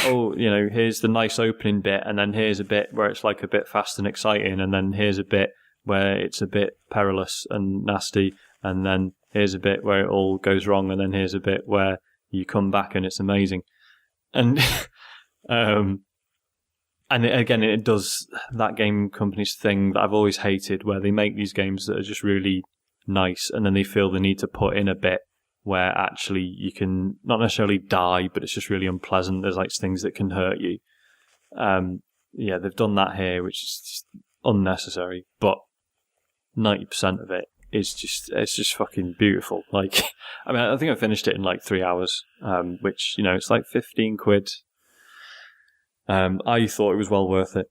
oh, here's the nice opening bit, and then here's a bit where it's like a bit fast and exciting, and then here's a bit where it's a bit perilous and nasty, and then here's a bit where it all goes wrong, and then here's a bit where you come back and it's amazing. And again, it does that game company's thing that I've always hated, where they make these games that are just really nice, and then they feel the need to put in a bit where actually you can not necessarily die, but it's just really unpleasant. There's like things that can hurt you. They've done that here, which is just unnecessary, but 90% of it is just fucking beautiful. Like, I mean, I think I finished it in like 3 hours, which, it's like 15 quid. I thought it was well worth it,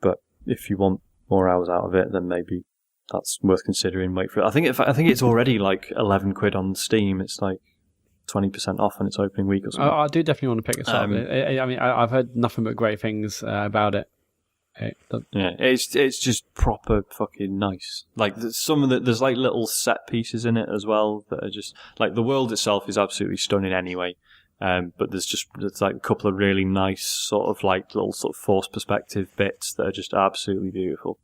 but if you want more hours out of it, then maybe that's worth considering. Wait for it. I think it's already like 11 quid on Steam. It's like 20% off on its opening week or something. I do definitely want to pick this up. I mean, I've heard nothing but great things about it. Yeah, it's just proper fucking nice. Like there's like little set pieces in it as well that are just like the world itself is absolutely stunning anyway. But there's like a couple of really nice sort of like little sort of forced perspective bits that are just absolutely beautiful.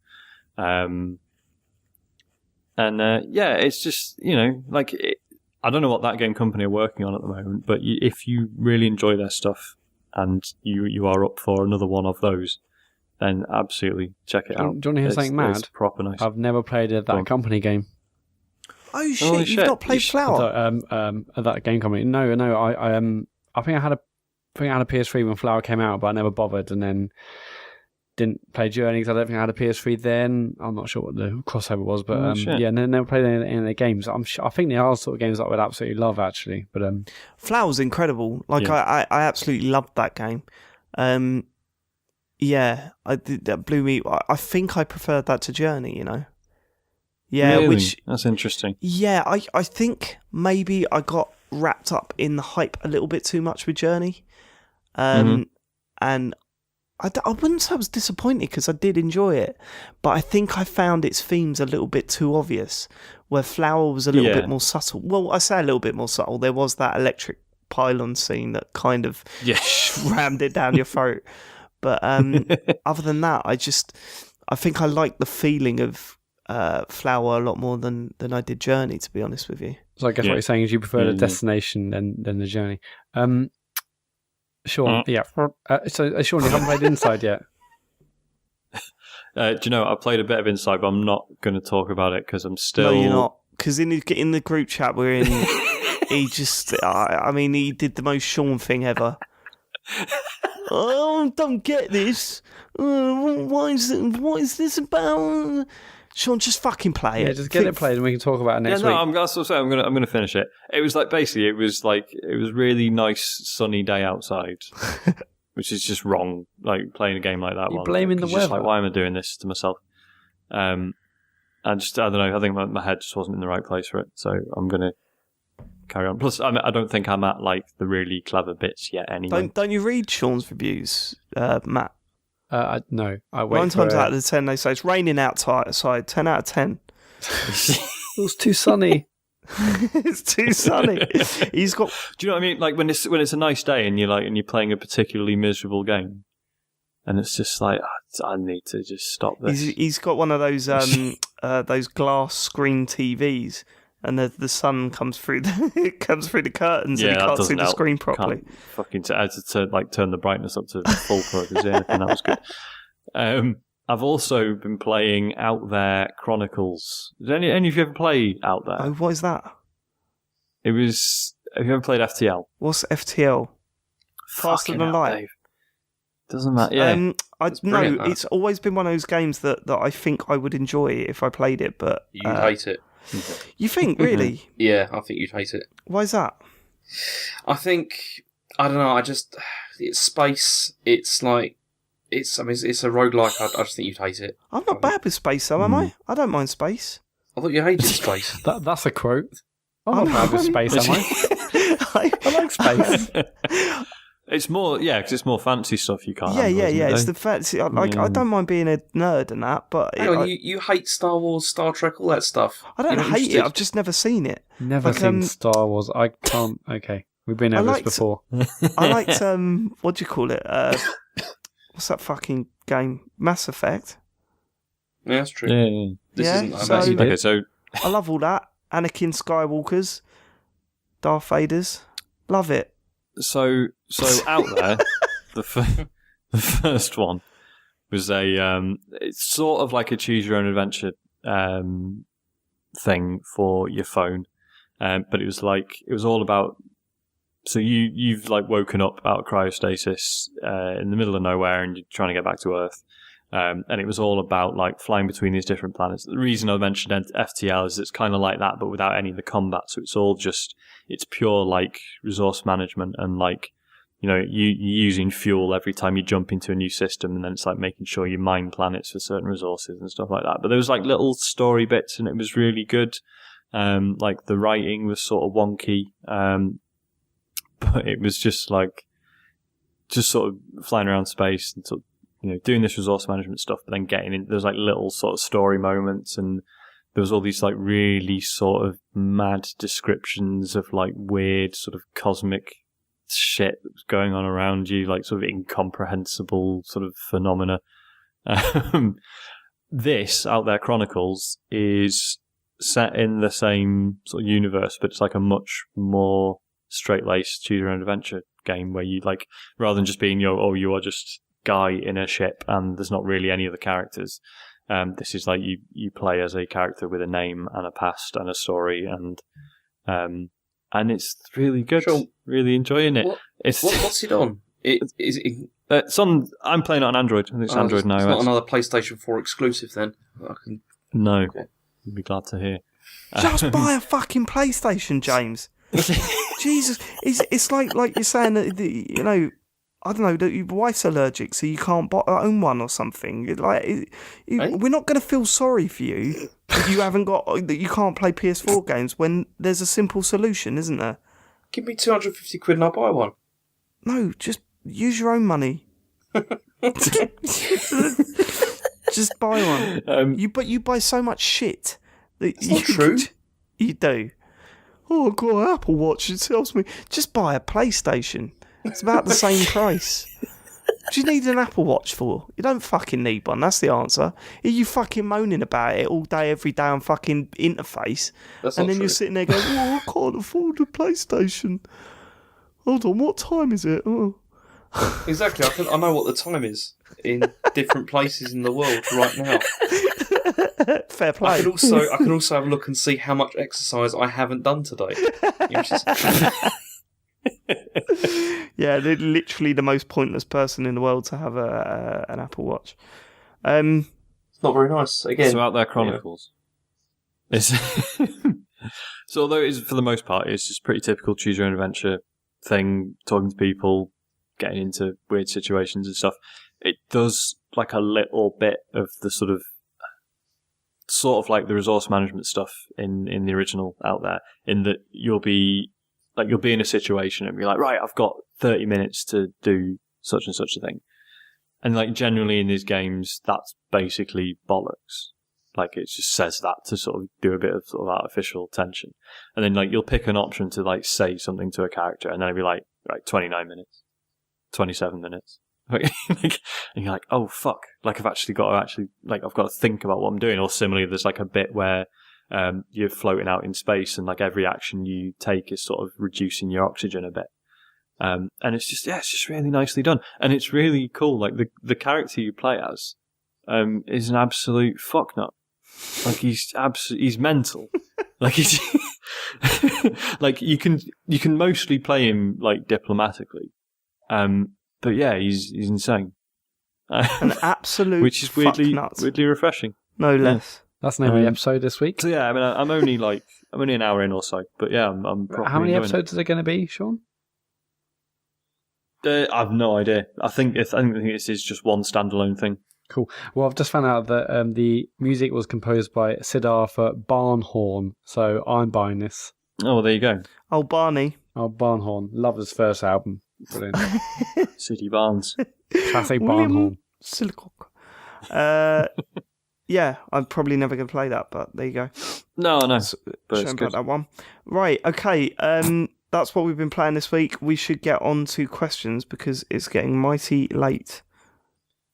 It's just I don't know what that game company are working on at the moment, but if you really enjoy their stuff and you are up for another one of those, then absolutely check it out. Do you want to hear something mad? It's proper nice. I've never played that company game. Oh shit! You've not played Flower? That game company. No. I think I had a PS3 when Flower came out, but I never bothered, and then didn't play Journey because I don't think I had a PS3 then. I'm not sure what the crossover was, but never played any of their games. I think they are sort of games that I would absolutely love, actually. But Flower's incredible. Like I absolutely loved that game. That blew me. I think I preferred that to Journey. Yeah, really? That's interesting. Yeah, I think maybe I got wrapped up in the hype a little bit too much with Journey, and I wouldn't say I was disappointed because I did enjoy it, but I think I found its themes a little bit too obvious, where Flower was a little bit more subtle. Well, I say a little bit more subtle. There was that electric pylon scene that kind of rammed it down your throat. But other than that, I think I like the feeling of Flower a lot more than I did Journey, to be honest with you. So I guess what you're saying is you prefer the destination than the journey. Sean, so Sean, you haven't played Inside yet? Do you know, I played a bit of Inside, but I'm not going to talk about it because I'm still... No, you're not. Because in the group chat we're in, he just... he did the most Sean thing ever. I don't get this. What is this about? Sean, just fucking play it. Yeah, just get it played and we can talk about it next week. That's what I'm saying. I'm gonna finish it. It was basically it was really nice sunny day outside, which is just wrong. Like playing a game like that. You're blaming the weather. Just like, why am I doing this to myself? I don't know. I think my head just wasn't in the right place for it, so I'm gonna carry on. Plus, I don't think I'm at like the really clever bits yet. Anyway, don't you read Sean's reviews, Matt? No, I wait. 9 times out of 10, they say it's raining outside. 10 out of 10. It was too sunny. It's too sunny. He's got. Do you know what I mean? Like when it's a nice day and you're playing a particularly miserable game, and it's just like I need to just stop this. He's got one of those glass screen TVs, and the sun comes through the curtains, and he can't see the screen properly. Can't fucking I had to turn the brightness up to full focus, and that was good. I've also been playing Out There Chronicles. Did any of you ever play Out There? Oh, what is that? Have you ever played FTL? What's FTL? Faster Than Light. Dave. Doesn't matter. Yeah. It's always been one of those games that I think I would enjoy if I played it, but you'd hate it. You think, really? Yeah, I think you'd hate it. Why is that? I don't know. It's space. It's like it's a roguelike. I just think you'd hate it. I'm not bad with space, though, am I? I don't mind space. I thought you hated space. That's a quote. I'm not bad with space, am I? I like space. It's more, because it's more fancy stuff you can't handle, yeah. It's the fancy. I don't mind being a nerd and that, but you hate Star Wars, Star Trek, all that stuff. I don't hate it. I've just never seen it. Never seen Star Wars. I can't. Okay, we've been over this before. I liked what do you call it? What's that fucking game? Mass Effect. Yeah, that's true. Yeah. This isn't so I love all that. Anakin Skywalkers, Darth Vaders, love it. So Out There, the first one was it's sort of like a choose your own adventure thing for your phone, but it was all about. So you've like woken up out of cryostasis in the middle of nowhere and you're trying to get back to Earth, and it was all about like flying between these different planets. The reason I mentioned FTL is it's kind of like that, but without any of the combat. So it's pure like resource management and like, you know, you're using fuel every time you jump into a new system, and then it's like making sure you mine planets for certain resources and stuff like that. But there was like little story bits, and it was really good. Like the writing was sort of wonky, but it was just sort of flying around space and sort of, you know, doing this resource management stuff, but then getting in. There's like little sort of story moments, and there was all these like really sort of mad descriptions of like weird sort of cosmic shit that was going on around you, like sort of incomprehensible sort of phenomena. This Out There Chronicles is set in the same sort of universe, but it's like a much more straight-laced choose your own adventure game where you like, rather than just being you are just guy in a ship and there's not really any other characters. This is like you play as a character with a name and a past and a story, and it's really good. Sure. Really enjoying it. What's it on? It's on. I'm playing it on Android. I think it's Android now. It's not another PlayStation 4 exclusive then. No, okay. You'd be glad to hear. Just buy a fucking PlayStation, James. Jesus, it's like you're saying that you know. I don't know, that your wife's allergic, so you can't own one or something. We're not going to feel sorry for you that you can't play PS4 games when there's a simple solution, isn't there? Give me 250 quid and I'll buy one. No, just use your own money. Just buy one. You buy so much shit. That's not true. You do. Oh, I've got an Apple Watch. It tells me. Just buy a PlayStation. It's about the same price. What do you need an Apple Watch for? You don't fucking need one. That's the answer. Are you fucking moaning about it all day, every day on fucking interface? And then you're sitting there going, I can't afford a PlayStation. Hold on, what time is it? Oh. Exactly. I know what the time is in different places in the world right now. Fair play. I can also have a look and see how much exercise I haven't done today. Yeah, they're literally the most pointless person in the world to have an Apple Watch. It's not very nice. Again, So Out There Chronicles. Yeah. So although it is, for the most part, it's just pretty typical choose your own adventure thing, talking to people, getting into weird situations and stuff, it does like a little bit of the sort of like the resource management stuff in the original Out There, in that you'll be in a situation and be like, right, I've got 30 minutes to do such and such a thing. And like generally in these games, that's basically bollocks. Like it just says that to sort of do a bit of sort of artificial tension. And then like you'll pick an option to like say something to a character, and then it'll be like, right, 29 minutes, 27 minutes. And you're like, oh fuck, like I've got to think about what I'm doing. Or similarly, there's like a bit where you're floating out in space, and like every action you take is sort of reducing your oxygen a bit. And it's just really nicely done, and it's really cool. Like the character you play as is an absolute fucknut. Like he's mental. Like he's like you can mostly play him like diplomatically, but yeah, he's insane. An absolute which is weirdly refreshing. No less. That's the name of the episode this week. So yeah, I mean, I'm only an hour in or so, but yeah, I'm probably. How many episodes is it going to be, Sean? I've no idea. I think this is just one standalone thing. Cool. Well, I've just found out that the music was composed by Siddhartha Barnhorn, so I'm buying this. Oh, well, there you go. Oh, Barney. Oh, Barnhorn. Love his first album. Brilliant. City Barnes. Classic Barnhorn. Silcock. Yeah, I'm probably never going to play that, but there you go. No, but it's shame good. about that one. Right, okay. That's what we've been playing this week. We should get on to questions because it's getting mighty late.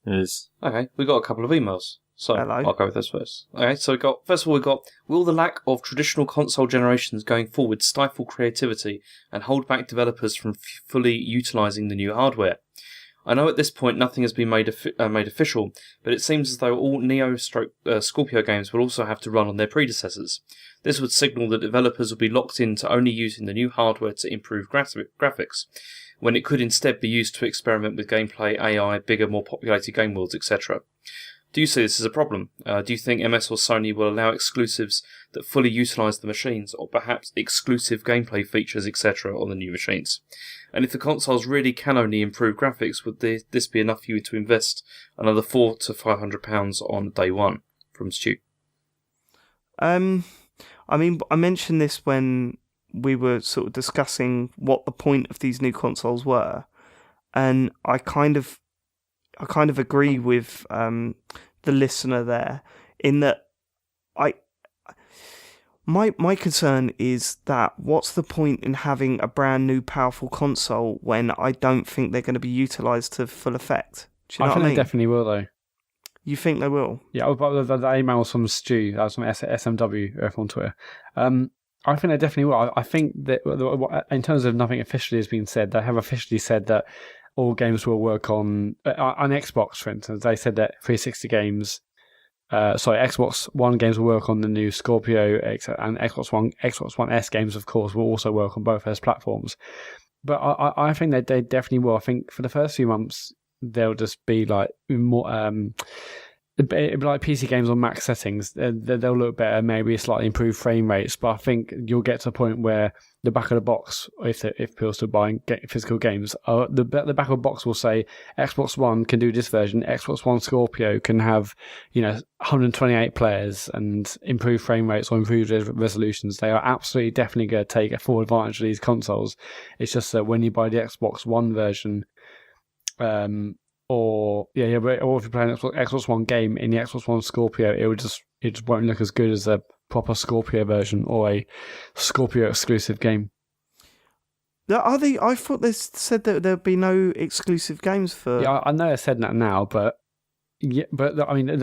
It is. Okay, we got a couple of emails. So Hello. I'll go with this first. Okay, so first of all, we got, will the lack of traditional console generations going forward stifle creativity and hold back developers from fully utilising the new hardware? I know at this point nothing has been made official, but it seems as though all Neo/Scorpio games will also have to run on their predecessors. This would signal that developers will be locked into only using the new hardware to improve graphics, when it could instead be used to experiment with gameplay, AI, bigger, more populated game worlds, etc. Do you see this as a problem? Do you think MS or Sony will allow exclusives that fully utilise the machines, or perhaps exclusive gameplay features, etc. on the new machines? And if the consoles really can only improve graphics, would this be enough for you to invest another £400 to £500 on day one? From Stu. I mean, I mentioned this when we were sort of discussing what the point of these new consoles were, and I kind of agree with the listener there in that my concern is that what's the point in having a brand new powerful console when I don't think they're going to be utilised to full effect? Do you know what I mean? They definitely will, though. You think they will? Yeah, but the email was from Stu. That was from SMW on Twitter. I think they definitely will. I think that in terms of nothing officially has been said, they have officially said that all games will work on Xbox, for instance. They said that 360 games, Xbox One games will work on the new Scorpio, and Xbox One S games, of course, will also work on both those platforms. But I think that they definitely will. I think for the first few months, they'll just be like more. It'd be like PC games on max settings. They'll look better, maybe slightly improved frame rates, but I think you'll get to a point where the back of the box, if people still buying physical games, the back of the box will say Xbox One can do this version. Xbox One Scorpio can have 128 players and improved frame rates or improved resolutions. They are absolutely definitely going to take a full advantage of these consoles. It's just that when you buy the Xbox One version, or if you're playing an Xbox One game in the Xbox One Scorpio, it just won't look as good as a proper Scorpio version or a Scorpio exclusive game. Are they? I thought they said that there'd be no exclusive games for. Yeah, I know they said that now, but I mean,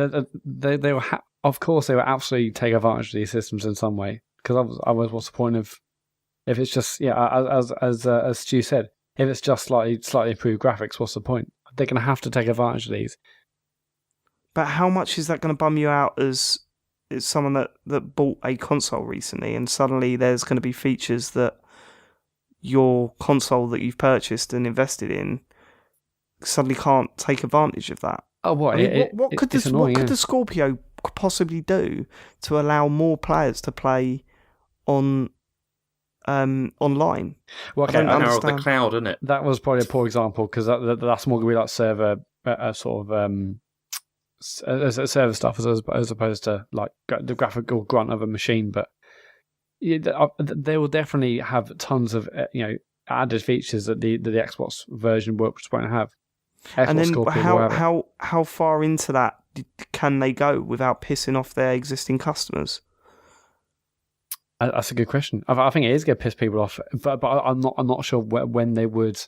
they will. Of course, they will absolutely take advantage of these systems in some way. Because otherwise, what's the point of if it's just as Stu said, if it's just slightly improved graphics, what's the point? They're going to have to take advantage of these. But how much is that going to bum you out as someone that bought a console recently, and suddenly there's going to be features that your console that you've purchased and invested in suddenly can't take advantage of that? Oh, what? I mean, what could the Scorpio possibly do to allow more players to play on online? Well, okay, power of the cloud, isn't it? That was probably a poor example because that's more going to be like server sort of server stuff as opposed to like the graphical grunt of a machine. But they will definitely have tons of added features that the Xbox version just won't have. And then how far into that can they go without pissing off their existing customers? That's a good question. I think it is going to piss people off, but I'm not sure when they would.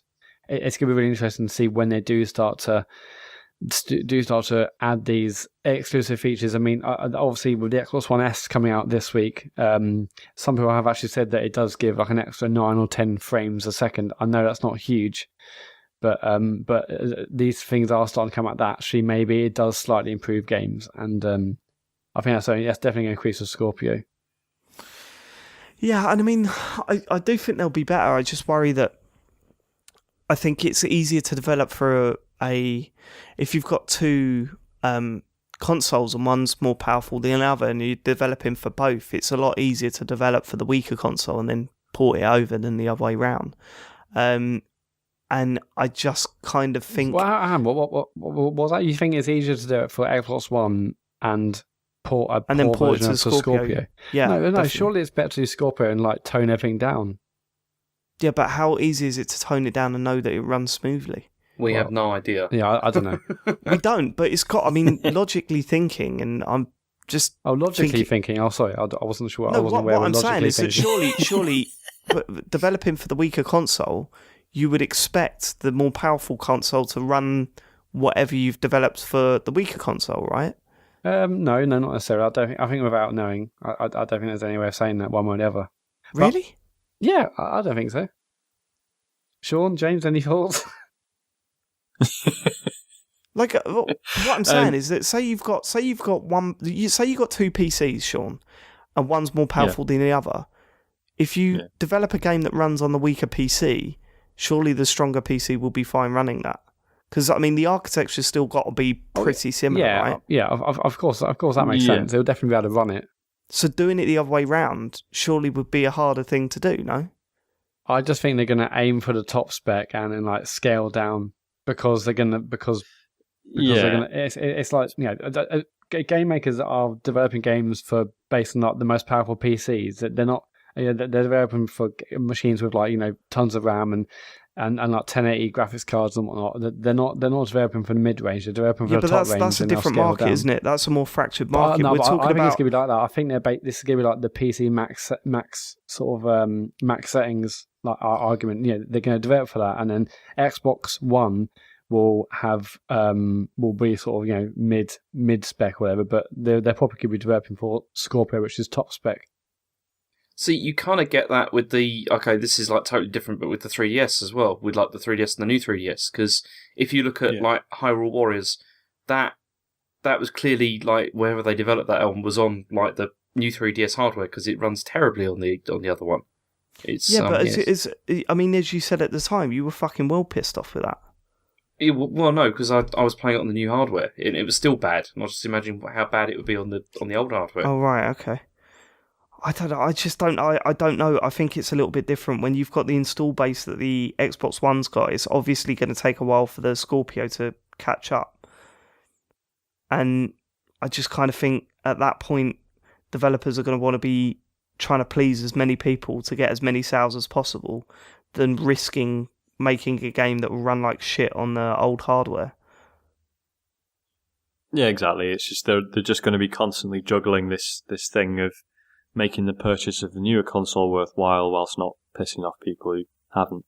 It's going to be really interesting to see when they do start to add these exclusive features. I mean, obviously with the Xbox One S coming out this week, some people have actually said that it does give like an extra 9 or 10 frames a second. I know that's not huge, but these things are starting to come out that actually maybe it does slightly improve games, and I think that's definitely going to increase the Scorpio. Yeah, and I mean, I do think they'll be better. I just worry that I think it's easier to develop for if you've got two consoles and one's more powerful than the other and you're developing for both, it's a lot easier to develop for the weaker console and then port it over than the other way around. And I just kind of think... Well, what was that? You think it's easier to do it for Xbox One and port it to Scorpio? Yeah, no. Surely it's better to do Scorpio and like tone everything down. Yeah, but how easy is it to tone it down and know that it runs smoothly? We have no idea. Yeah, I don't know. We don't, but it's got. I mean, logically thinking, and I'm just. Oh, logically thinking. Oh, sorry, I wasn't sure. No, I wasn't aware. What I'm saying is thinking. that surely, developing for the weaker console, you would expect the more powerful console to run whatever you've developed for the weaker console, right? No, not necessarily. I think without knowing, I don't think there's any way of saying that one way or the other. Really? But, yeah, I don't think so. Sean, James, any thoughts? Like what I'm saying is that say you've got two PCs, Sean, and one's more powerful than the other. If you develop a game that runs on the weaker PC, surely the stronger PC will be fine running that. Because I mean, the architecture's still got to be pretty similar, right? Yeah, of course that makes sense. They'll definitely be able to run it. So doing it the other way round surely would be a harder thing to do, no? I just think they're going to aim for the top spec and then like scale down because they're going to it's like game makers are developing games based on like the most powerful PCs. That they're not they're developing for machines with like tons of RAM and like 1080 graphics cards and whatnot. They're not developing for the mid range. They're developing for the top range. That's a different market, isn't it? That's a more fractured market. I think it's gonna be like that. I think this is gonna be like the PC max sort of max settings like our argument. They're going to develop for that, and then Xbox One will have will be sort of mid spec or whatever. But they're probably going to be developing for Scorpio, which is top spec. See, you kind of get that with this is like totally different, but with the 3DS as well, with like the 3DS and the new 3DS, because if you look at like Hyrule Warriors, that was clearly like wherever they developed that album was on like the new 3DS hardware because it runs terribly on the other one. I mean, as you said at the time, you were fucking well pissed off with that. Well, no, because I was playing it on the new hardware, and it was still bad. And I was just imagining how bad it would be on the old hardware. Oh right, okay. I don't know. I don't know. I think it's a little bit different when you've got the install base that the Xbox One's got. It's obviously going to take a while for the Scorpio to catch up, and I just kind of think at that point, developers are going to want to be trying to please as many people to get as many sales as possible than risking making a game that will run like shit on the old hardware. Yeah, exactly. It's just they're just going to be constantly juggling this thing of making the purchase of the newer console worthwhile whilst not pissing off people who haven't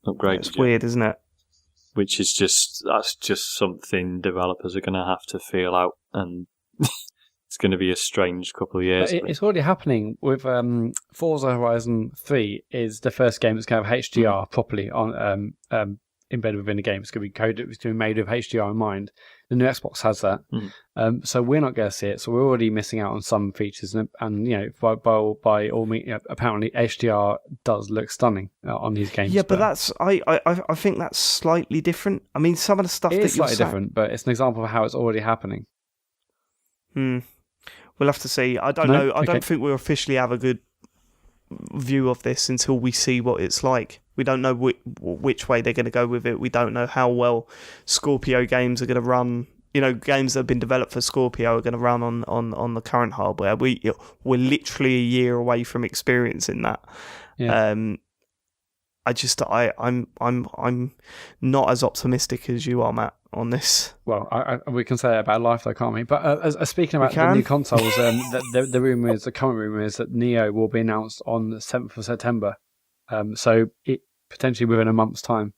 upgraded. It's weird, isn't it? Which is that's just something developers are going to have to feel out, and it's going to be a strange couple of years. It's already happening with Forza Horizon 3 is the first game that's going to have HDR properly on embedded within the game. It's going to be coded. It's going to be made with HDR in mind. The new Xbox has that, so we're not going to see it. So we're already missing out on some features. And you know, by all means, apparently HDR does look stunning on these games. Yeah, but that's I think that's slightly different. I mean, some of the stuff it's slightly different, but it's an example of how it's already happening. We'll have to see. I don't know. I don't think we'll officially have a good view of this until we see what it's like. We don't know which way they're going to go with it. We don't know how well Scorpio games are going to run. You know, games that have been developed for Scorpio are going to run on the current hardware. We're literally a year away from experiencing that. Yeah. I'm not as optimistic as you are, Matt, on this. Well, we can say that about Life, though, can't we? But speaking about the new consoles, the current rumor is that Neo will be announced on the 7th of September. So it potentially within a month's time.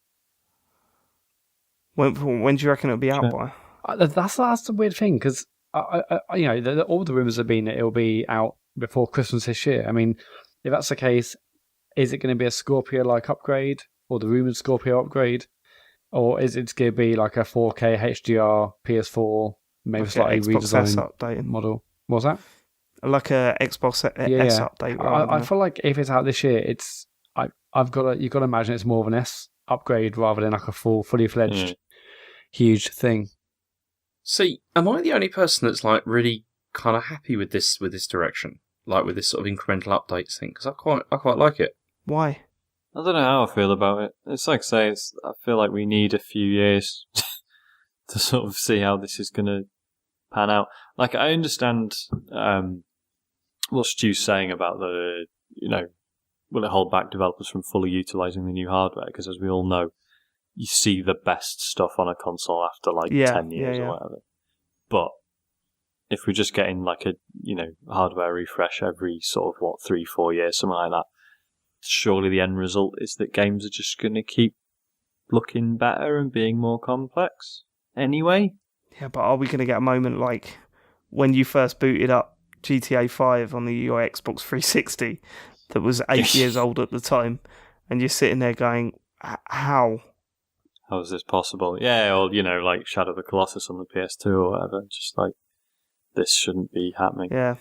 When do you reckon it'll be out by? That's the weird thing, because all the rumors have been that it'll be out before Christmas this year. I mean, if that's the case, is it going to be a Scorpio-like upgrade, or the rumored Scorpio upgrade, or is it going to be like a 4K HDR PS4, maybe slightly redesigned model? What's that? Like a Xbox S update. I feel like if it's out this year, you've got to imagine it's more of an S upgrade rather than like a fully fledged huge thing. See, am I the only person that's like really kind of happy with this direction, like with this sort of incremental updates thing? Because I quite like it. Why? I don't know how I feel about it. It's like I say, I feel like we need a few years to sort of see how this is going to pan out. Like, I understand what Stu's saying about the, will it hold back developers from fully utilising the new hardware? Because as we all know, you see the best stuff on a console after 10 years or whatever. But if we're just getting like a, hardware refresh every sort of 3-4 years, something like that, surely the end result is that games are just going to keep looking better and being more complex anyway. Yeah, but are we going to get a moment like when you first booted up GTA 5 on your Xbox 360 that was 8 years old at the time, and you're sitting there going, how? How is this possible? Yeah, or, like Shadow of the Colossus on the PS2 or whatever. Just like, this shouldn't be happening. Yeah.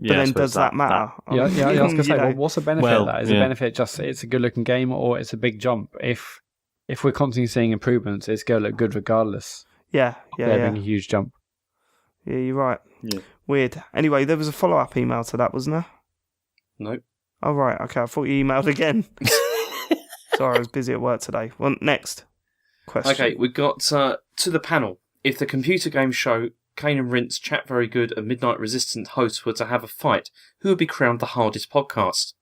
But then does that matter? I was going to say, what's the benefit of that? Is the benefit just it's a good-looking game, or it's a big jump? If we're constantly seeing improvements, it's going to look good regardless. Yeah. Being a huge jump. Yeah, you're right. Yeah. Weird. Anyway, there was a follow-up email to that, wasn't there? Nope. Oh, right. Okay, I thought you emailed again. Sorry, I was busy at work today. Well, next question. Okay, we got to the panel. If the computer game show Kane and Rince, Chat Very Good, and Midnight Resistance hosts were to have a fight, who would be crowned the hardest podcast?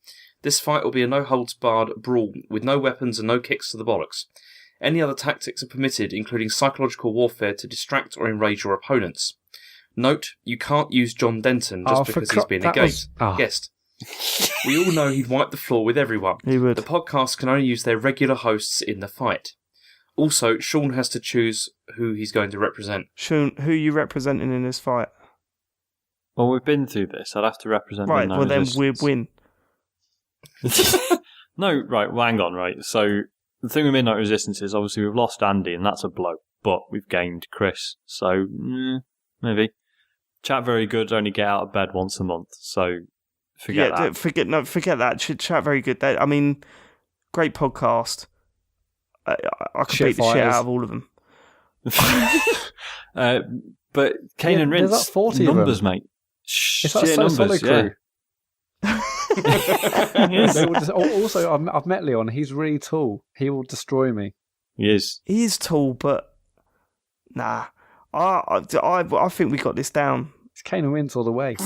This fight will be a no-holds-barred brawl, with no weapons and no kicks to the bollocks. Any other tactics are permitted, including psychological warfare to distract or enrage your opponents. Note, you can't use John Denton just because he's been a guest. We all know he'd wipe the floor with everyone. He would. The podcast can only use their regular hosts in the fight. Also, Sean has to choose who he's going to represent. Sean, who are you representing in this fight? Well, we've been through this. I'd have to represent Right, Midnight well then Resistance. we win. No, right, well, hang on, right. So, the thing with Midnight Resistance is obviously we've lost Andy, and that's a blow. But we've gained Chris, so maybe. Chat Very Good only get out of bed once a month, so forget that. Forget that. Chat Very Good. I mean, great podcast. I could beat the shit out of all of them. But Kane and Rince, there's like 40 numbers, of them. mate. It's like so solid crew. Yes. Also, I've met Leon. He's really tall. He will destroy me. He is. He is tall, but nah. I think we got this down. It's Kane and Rince all the way.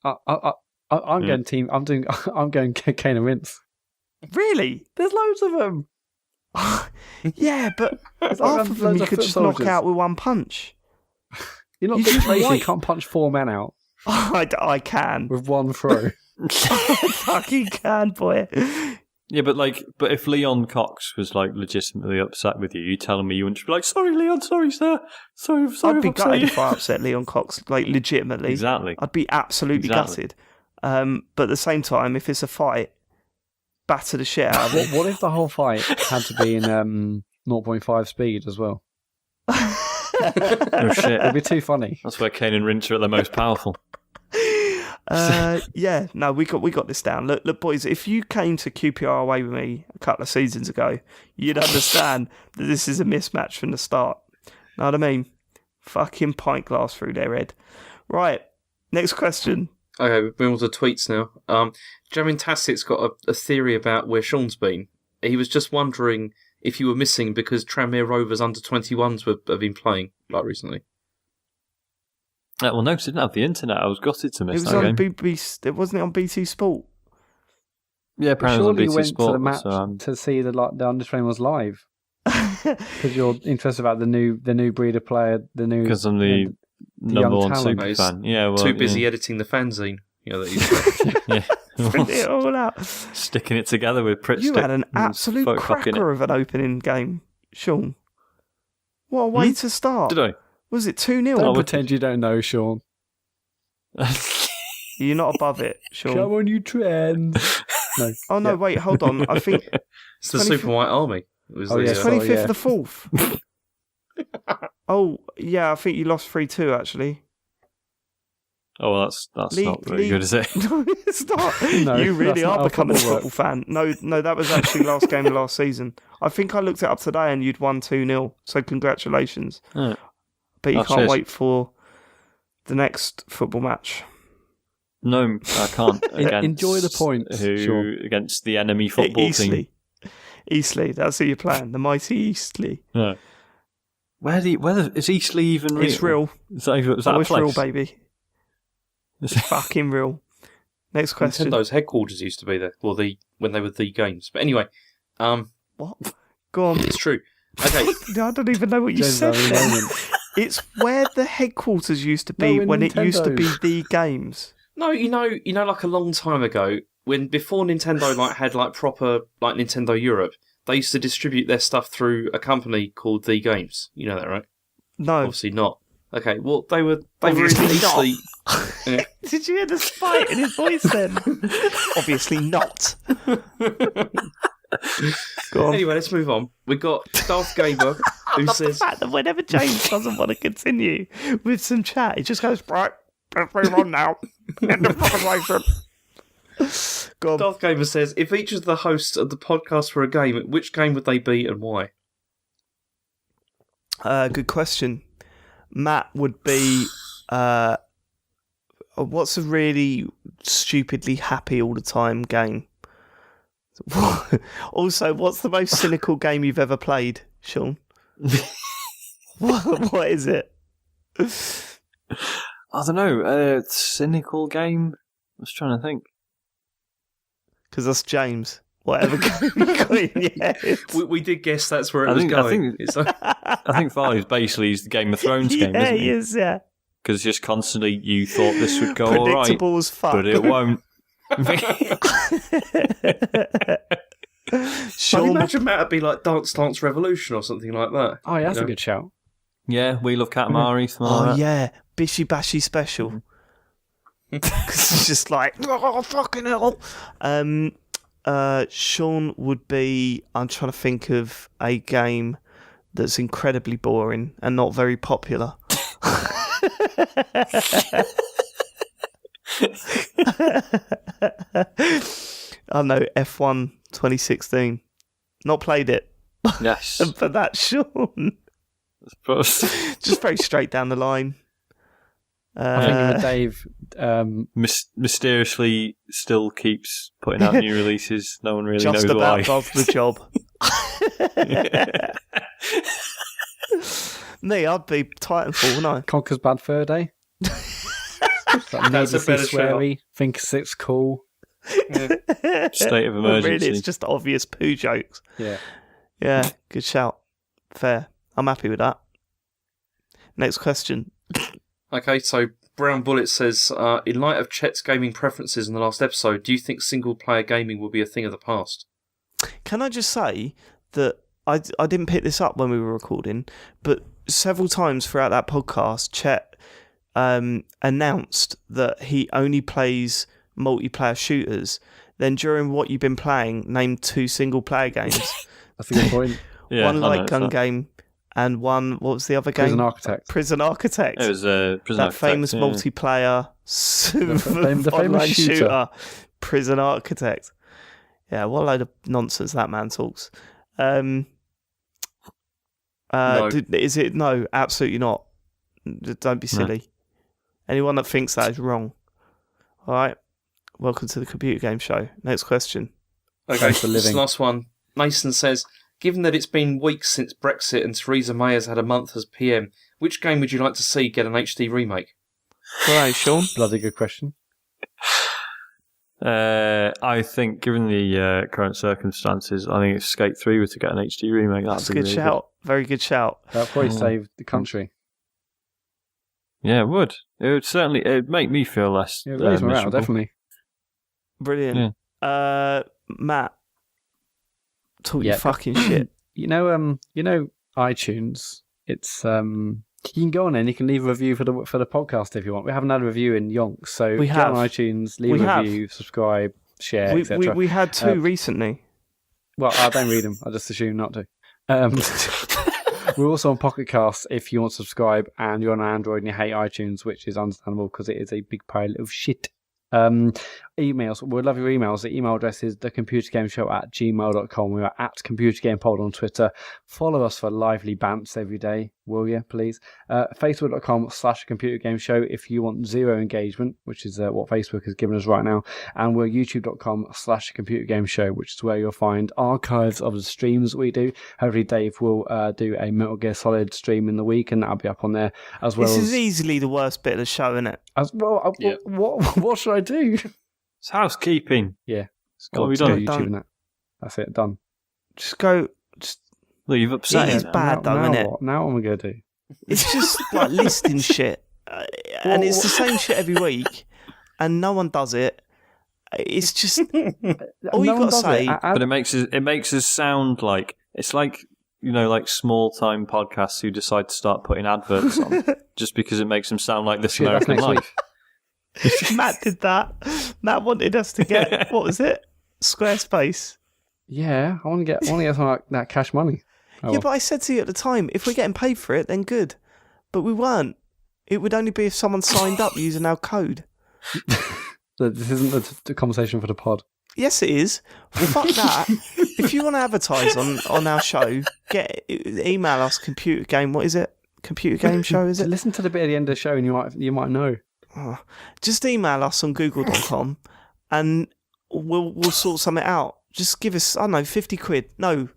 I'm going team. I'm going Kane and Rince. Really? There's loads of them. Yeah, but half of them you could just knock out with one punch. You're not Dick Tracy. You can't punch 4 men out. I can with one throw. Fucking can, boy. Yeah, but if Leon Cox was legitimately upset with you, telling me you wouldn't just be like, "Sorry, Leon, sorry, sir, sorry." I'd be gutted if I upset Leon Cox, legitimately. Exactly. I'd be absolutely gutted. But at the same time, if it's a fight, batter the shit out of it. What if the whole fight had to be in 0.5 speed as well. Oh shit! It'd be too funny. That's where Kane and Rinch are the most powerful. Yeah, no, we got this down. Look, boys, if you came to QPR away with me a couple of seasons ago, you'd understand that this is a mismatch from the start. Know what I mean? Fucking pint glass through their head. Right, next question. Okay, we're moving on to tweets now. Jamin Tassett's got a theory about where Sean's been. He was just wondering if you were missing because Tranmere Rovers under-21s have been playing recently. Well, no, because I didn't have the internet. I was gutted to miss It was that on game. BBC. Wasn't it on BT Sport? Yeah, apparently it was on Surely you BT went Sport. to the match to see the under-21 was live. Because you're interested about the new breed of player, because I'm the number one super fan. Yeah, well, too busy editing the fanzine. That Print it all out. Sticking it together with Pritchett. You had an absolute cracker of an opening game, Sean. What a way to start. Did I? Was it 2-0? Don't pretend you don't know, Sean. You're not above it, Sean. Come on, you trend. No. Oh, no, wait, hold on. I think it's the Super White Army. It was 25th of the 4th. Oh, yeah, I think you lost 3-2, actually. Oh, well, that's not very good, is it? No, it's not. No, you really are not becoming a football football fan. No, that was actually last game of last season. I think I looked it up today and you'd won 2-0. So congratulations. Oh. But you can't cheers. wait for the next football match. No, I can't. Enjoy the points. Against the enemy football team? Eastleigh, that's who you're playing. The mighty Eastleigh. No. Where is Eastleigh even real? It's real. Is that a it's place? real, baby. It's fucking real. Next question. Nintendo's headquarters used to be there. Well, when they were the games. But anyway, what? Go on. It's true. Okay. I don't even know what you said then. It's where the headquarters used to be when Nintendo. It used to be the games. No, you know, like a long time ago, before Nintendo had proper Nintendo Europe, they used to distribute their stuff through a company called The Games. You know that, right? No, obviously not. Okay, well they were obviously not. Yeah. Did you hear the spite in his voice then? Obviously not. Go on. Anyway, let's move on. We got Darth Gamer who says the fact that whenever James doesn't want to continue with some chat, he just goes, right, let's move on now. End of conversation. Go on. Darth Gamer says, if each of the hosts of the podcast were a game, which game would they be and why? Good question. Matt would be what's a really stupidly happy all the time game? Also, what's the most cynical game you've ever played, Sean? What is it? I don't know. Cynical game? I was trying to think. Because that's James. Whatever game you got in your head. We did guess that's where it was going. I think Farley's basically is the Game of Thrones game, isn't he? Yeah, he is, yeah. Because just constantly you thought this would go all right, predictable as fuck. but it won't. I'd imagine Matt would be like Dance Dance Revolution or something like that. Oh, yeah, that's a good shout. Yeah, We Love Katamari. Oh, yeah. Bishy Bashy Special. Because it's just like, oh, fucking hell. Sean would be, I'm trying to think of a game that's incredibly boring and not very popular. I know, F1 2016. Not played it. Yes. But that's Sean. Just very straight down the line. I think with Dave mysteriously still keeps putting out new releases. No one really knows why. Just about does the job. Me, I'd be Titanfall, wouldn't I? Conker's Bad Fur Day. That's a better sweary, thinks it's cool. Yeah. State of emergency. Really, it's just obvious poo jokes. Yeah. Yeah, good shout. Fair. I'm happy with that. Next question. Okay, so Brown Bullet says, in light of Chet's gaming preferences in the last episode, do you think single-player gaming will be a thing of the past? Can I just say that I didn't pick this up when we were recording, but several times throughout that podcast, Chet announced that he only plays multiplayer shooters. Then during what you've been playing, named 2 single-player games. That's a good point. one I light know gun that. game, and one, what was the other game? Prison Architect. Prison Architect. It was Prison that Architect, famous multiplayer the famous online shooter. Prison Architect. Yeah, what a load of nonsense that man talks. No. Is it? No, absolutely not. Don't be silly. Anyone that thinks that is wrong. All right. Welcome to the Computer Game Show. Next question. Okay, Thanks for this living. last one. Mason says, given that it's been weeks since Brexit and Theresa May has had a month as PM, which game would you like to see get an HD remake? All right, Sean. Bloody good question. I think, given the current circumstances, I think if Skate 3 were to get an HD remake, That's a be good really shout. Very good shout. That'll probably save the country. Yeah, it would. It would certainly. It'd make me feel less. Yeah, raise morale, miserable. definitely. Brilliant. Matt, talk your fucking shit. You know iTunes. It's you can go on there and you can leave a review for the podcast if you want. We haven't had a review in yonks, so We get have. on iTunes, leave a review, subscribe, share, etc. We had two recently. Well, I don't read them. I just assume not to. We're also on Pocket Cast if you want to subscribe and you're on Android and you hate iTunes, which is understandable because it is a big pile of shit. Emails. We'd love your emails. The email address is thecomputergameshow@gmail.com. We are at ComputerGamePod on Twitter. Follow us for lively bants every day, will you, please? Facebook.com/ComputerGameShow if you want zero engagement, which is what Facebook has given us right now. And we're YouTube.com/ComputerGameShow, which is where you'll find archives of the streams that we do. Hopefully Dave will do a Metal Gear Solid stream in the week and that'll be up on there as well. This is easily the worst bit of the show, isn't it? As well. Yeah. What should I do? It's housekeeping. Yeah. What have we Go done? YouTube and that. That's it. Done. Just go. Look, you've upset It him is now. bad though, isn't it? Now what am I going to do? It's just like listing shit, and it's the same shit every week, and no one does it. It's just all you got to say. But it makes us sound like it's like like small time podcasts who decide to start putting adverts on just because it makes them sound like This Shit, that's American next week. Life. Matt did that. Matt wanted us to get what was it? Squarespace. Yeah, I want to get some like that cash money. Oh, Yeah, but I said to you at the time, if we're getting paid for it, then good. But we weren't. It would only be if someone signed up using our code. this isn't the conversation for the pod. Yes, it is. Fuck that. If you want to advertise on our show, email us. Computer Game. What is it? Computer Game Show. Is it? Listen to the bit at the end of the show, and you might know. Oh, just email us on google.com and we'll sort something out. Just give us, I don't know, 50 quid. No,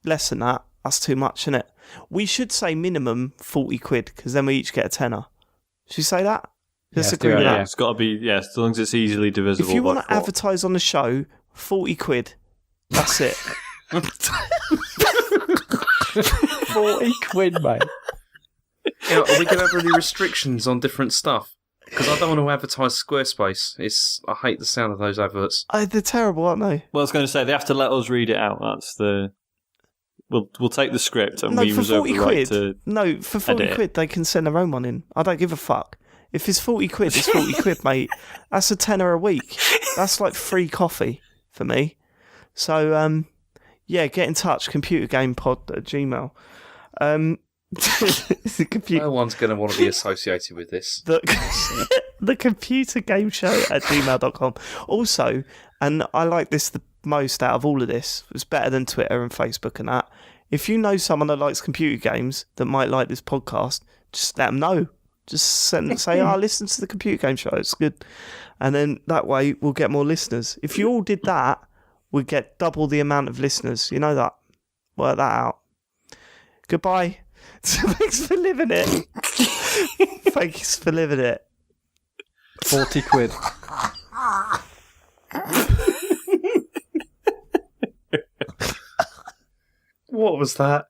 less than that. That's too much, isn't it? We should say minimum 40 quid because then we each get a tenner. Should we say that? Let's Yes, agree do with it, that. Yeah, it's got to be as long as it's easily divisible. If you by want to 4. advertise on the show, 40 quid. That's it. 40 quid, mate. Are we going to have any restrictions on different stuff? Because I don't want to advertise Squarespace. I hate the sound of those adverts. They're terrible, aren't they? Well, I was going to say they have to let us read it out. That's the. We'll take the script and No, we for reserve 40 the right quid. to. No, for 40 edit it. quid, they can send their own one in. I don't give a fuck. If it's 40 quid, it's 40 quid, mate. That's a tenner a week. That's like free coffee for me. So, yeah, get in touch. computergamepod@gmail. No one's going to want to be associated with this. The computer game show @gmail.com. Also, and I like this the most out of all of this, it's better than Twitter and Facebook and that. If you know someone that likes computer games that might like this podcast, just let them know. Just say, listen to the computer game show, it's good. And then that way we'll get more listeners. If you all did that, we'd get double the amount of listeners. You know that? Work that out. Goodbye. Thanks for living it. Thanks for living it. 40 quid. What was that?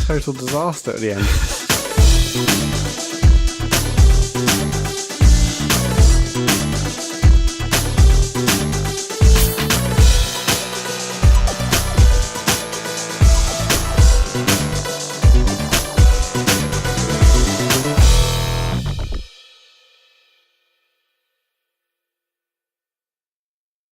Total disaster at the end.